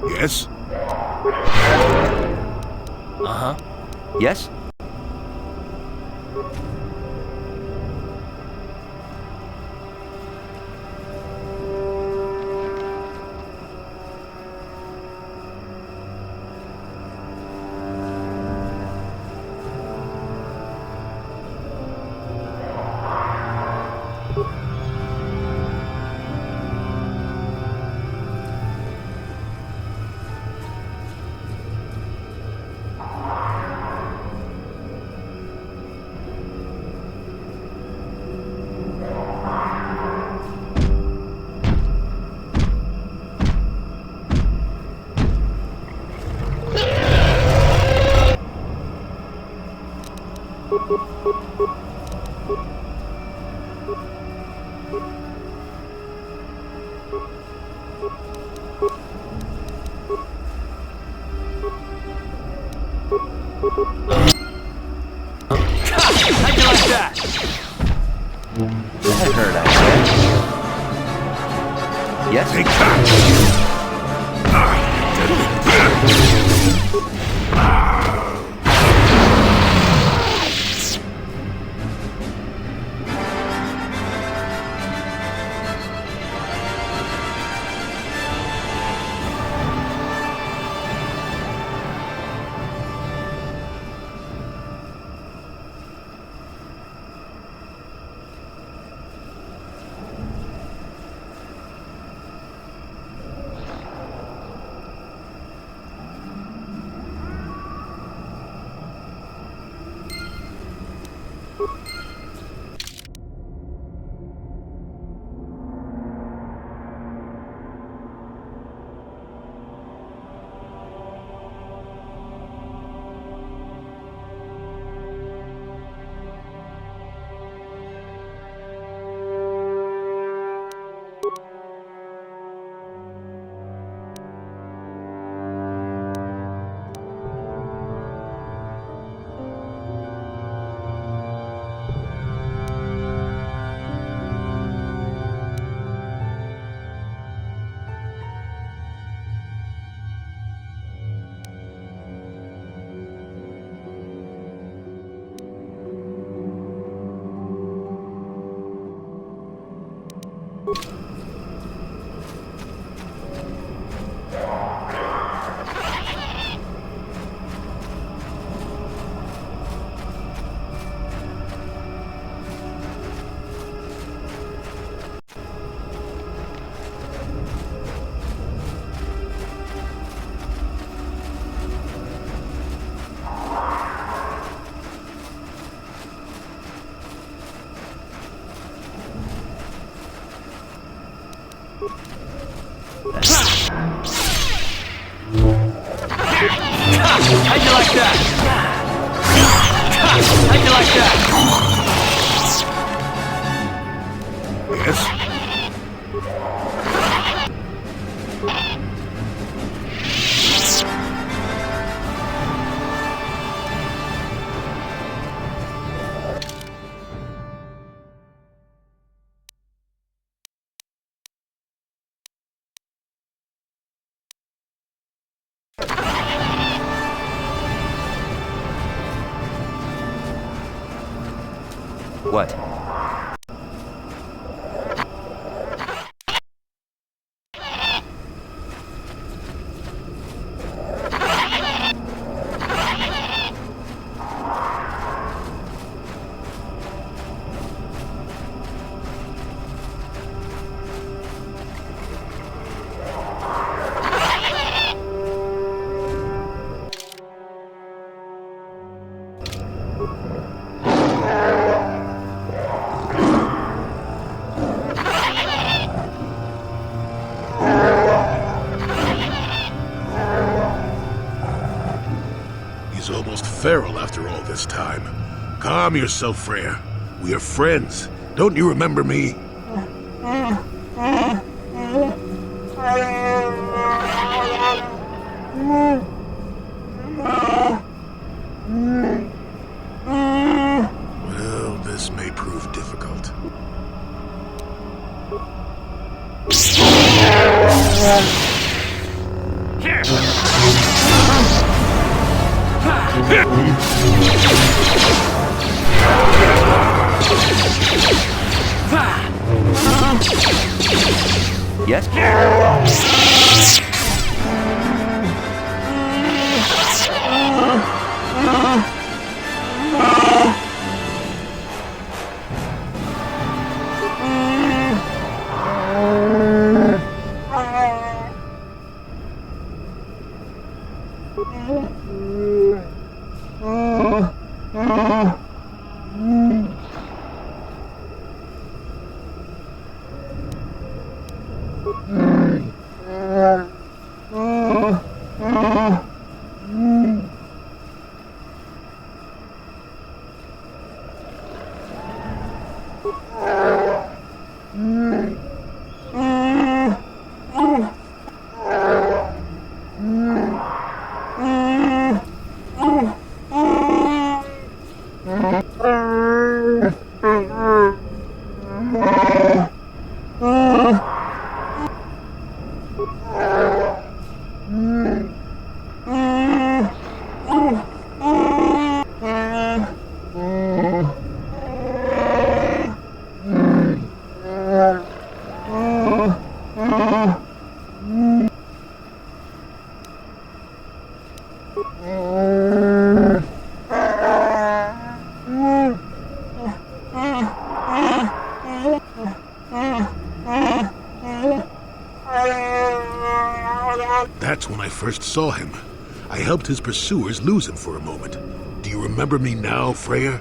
Yes? Uh-huh. Yes? How'd you like that? That hurt, I said. Yes? Take that! How'd you like that? How'd you like that? Yes? What? He's almost feral after all this time. Calm yourself, Freya. We are friends. Don't you remember me? Well, this may prove difficult. Yes? That's when I first saw him. I helped his pursuers lose him for a moment. Do you remember me now, Freya?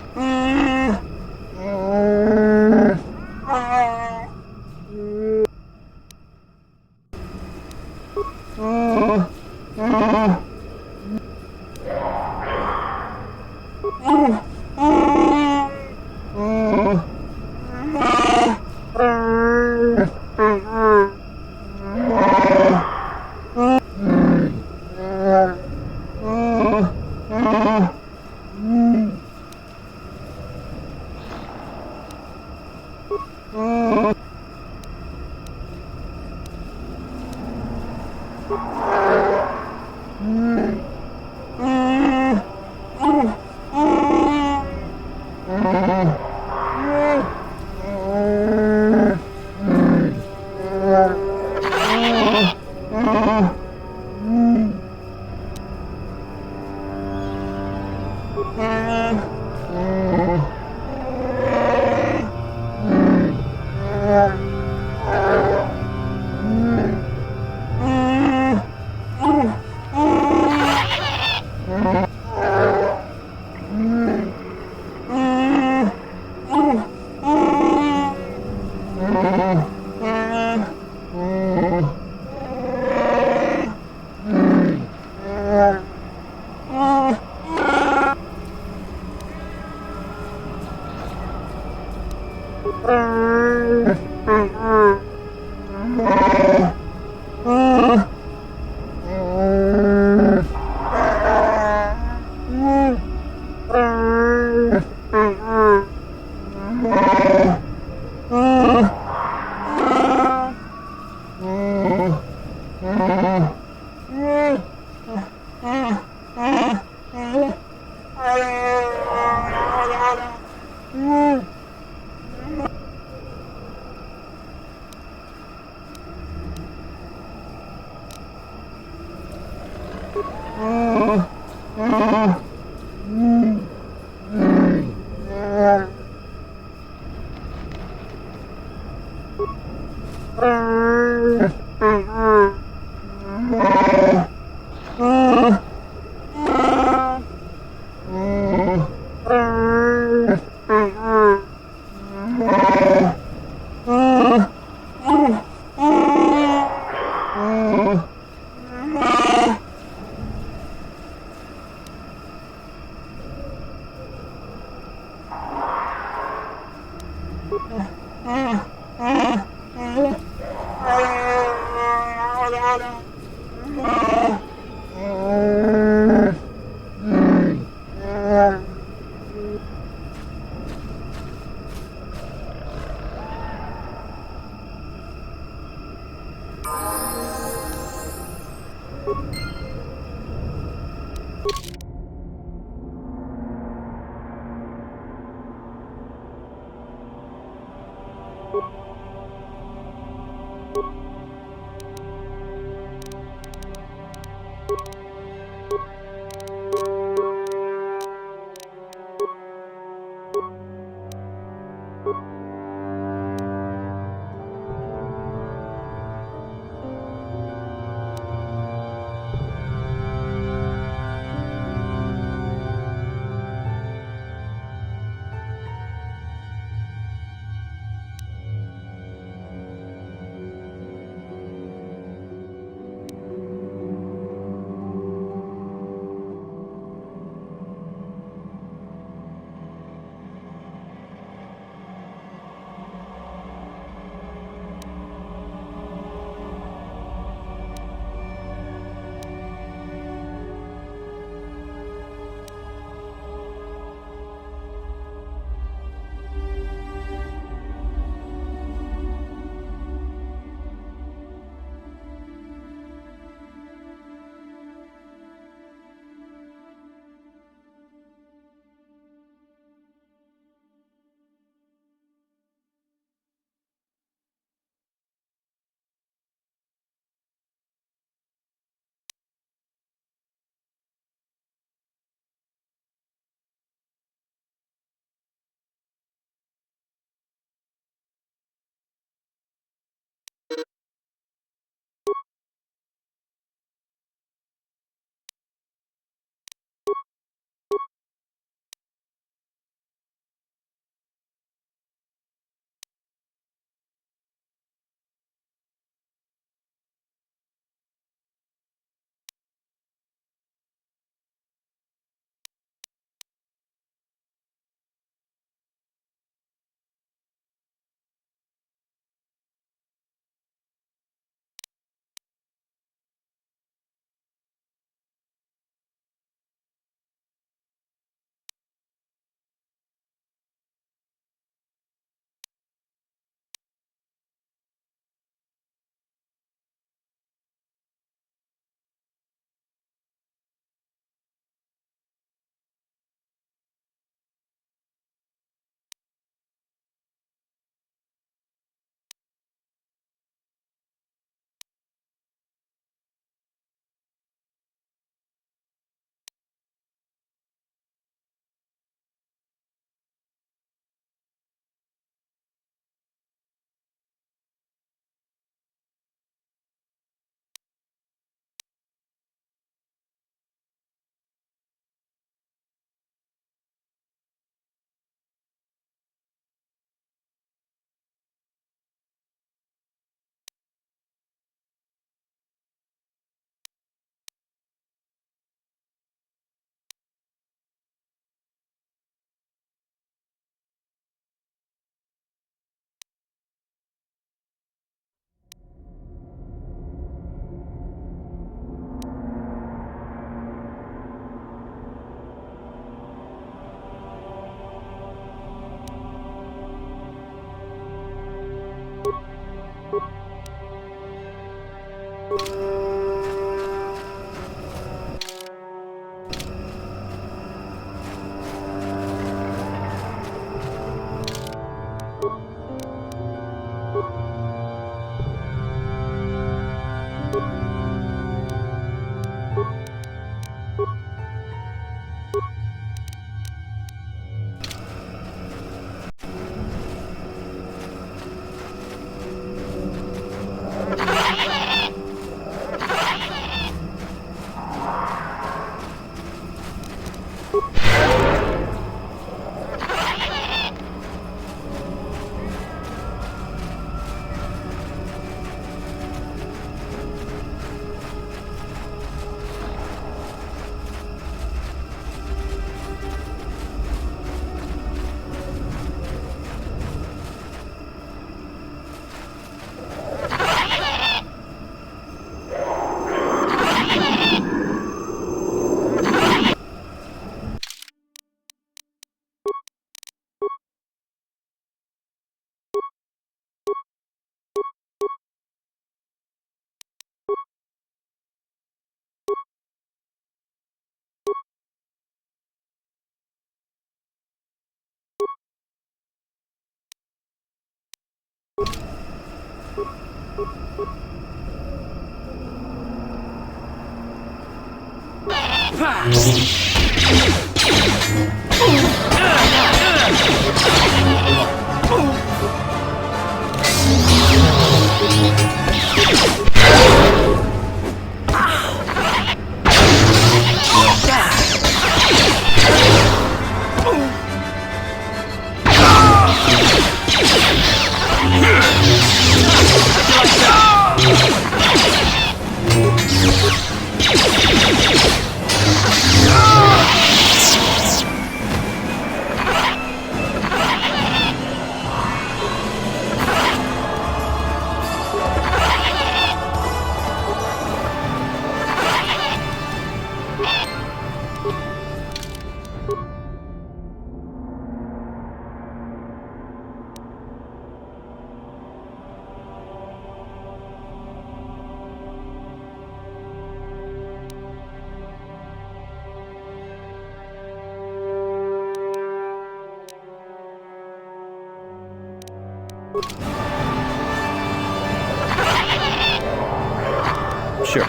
Sure.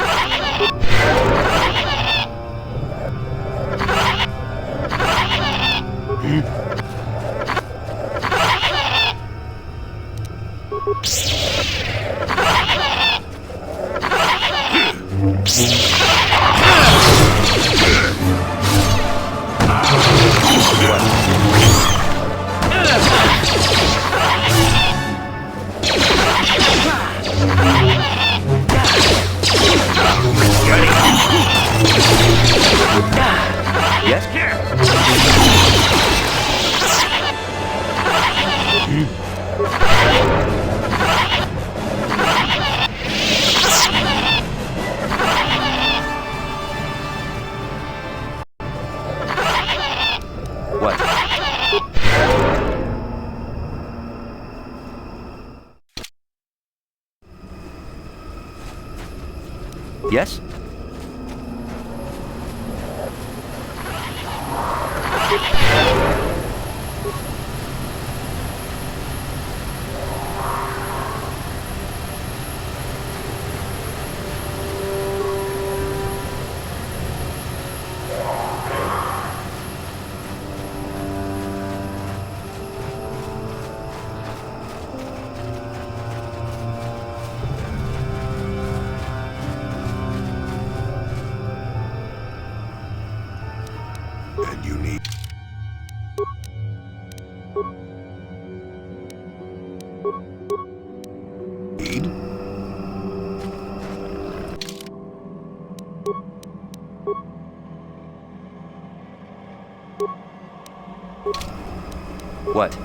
Yes? And you need... What?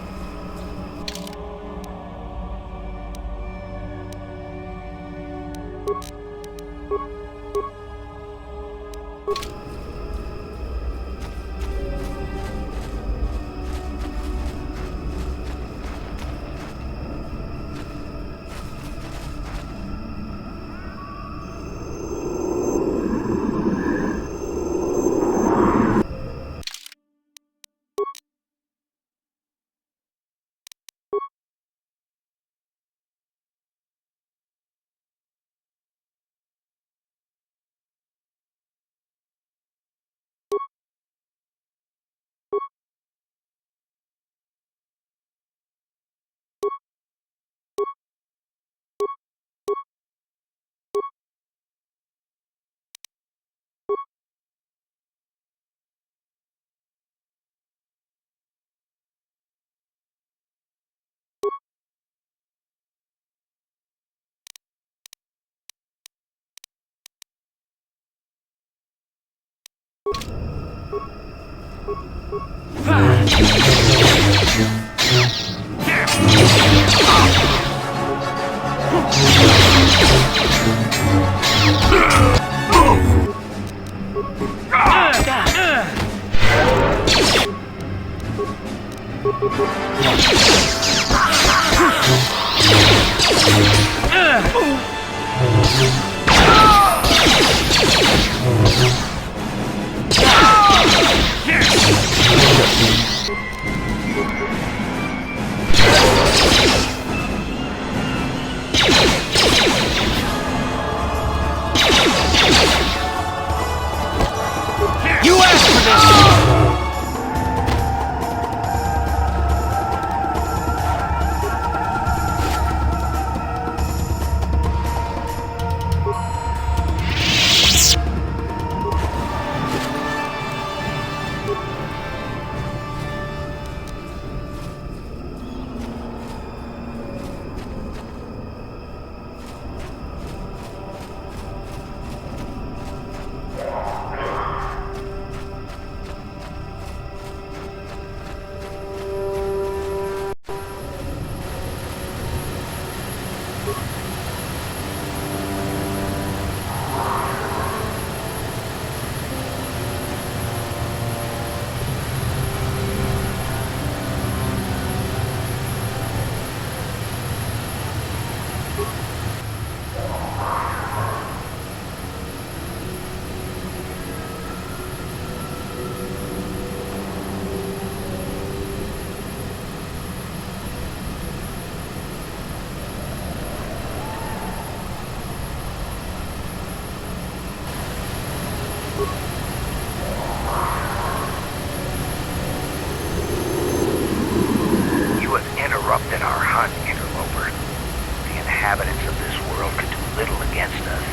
inhabitants of this world could do little against us,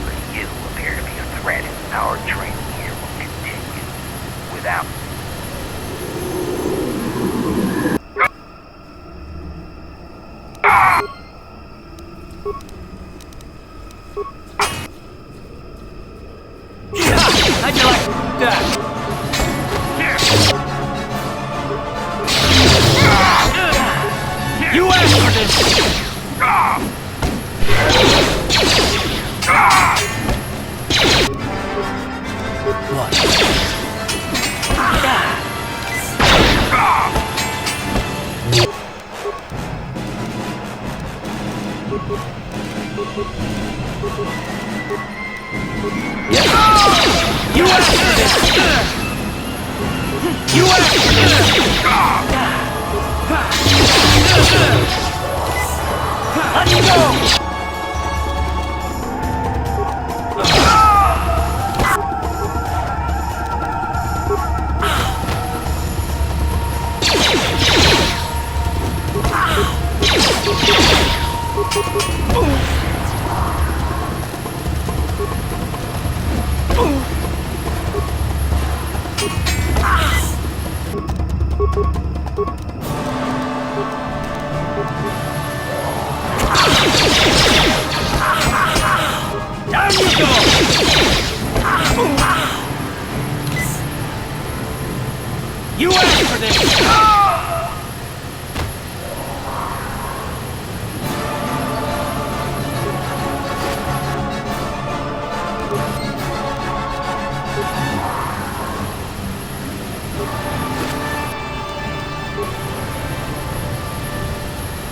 but you appear to be a threat. Our training here will continue without... How'd you like that? You asked for this! You asked for this! You asked for this! Let's go! Down you go! You asked for this!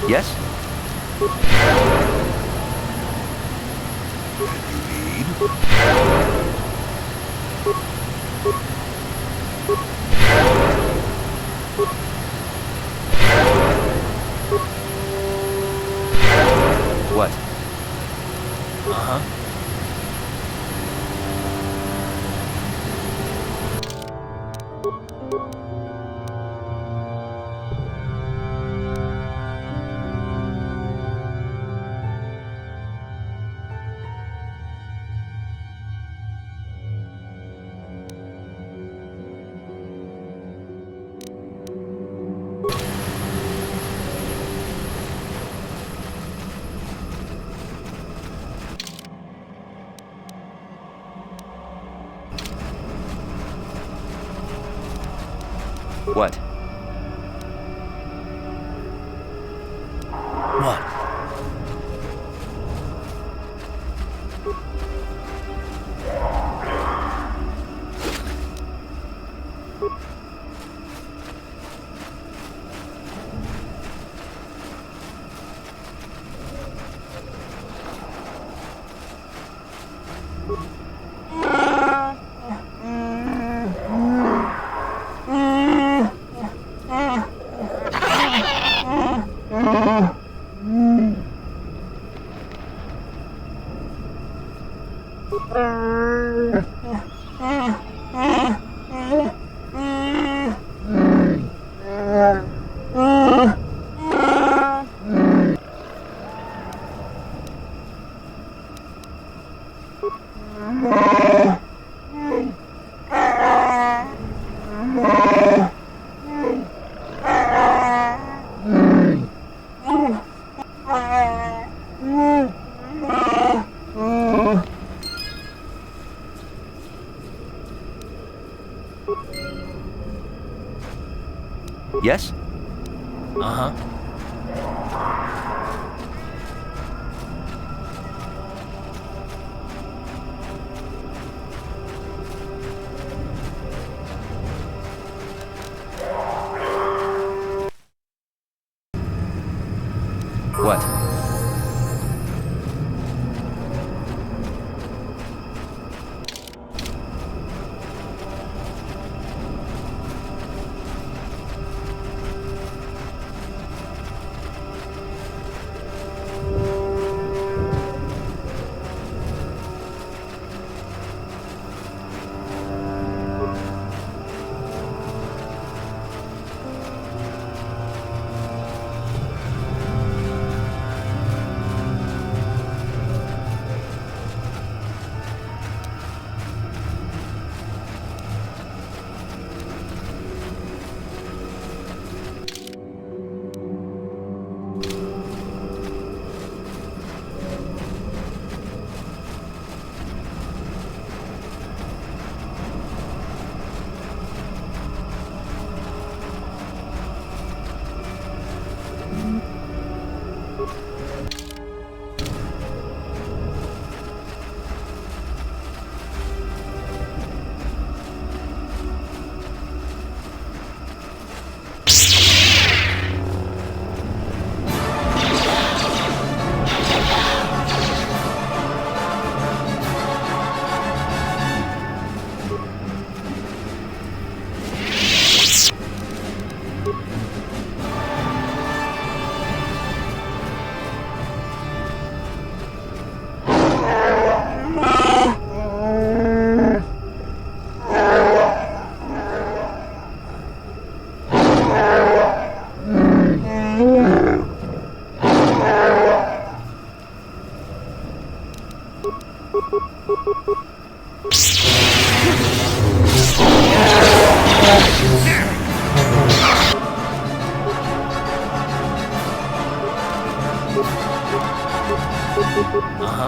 Yes? What? Uh-huh. What? What? Yes? Uh-huh. What?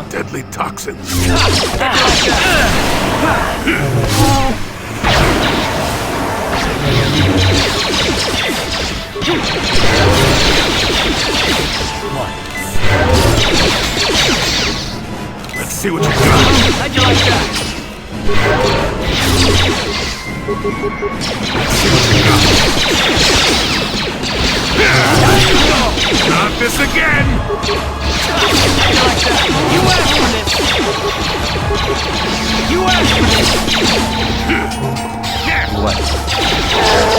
Deadly toxins. Let's see what you got. How'd you like that? Not this again! You asked for this! You asked for this! What?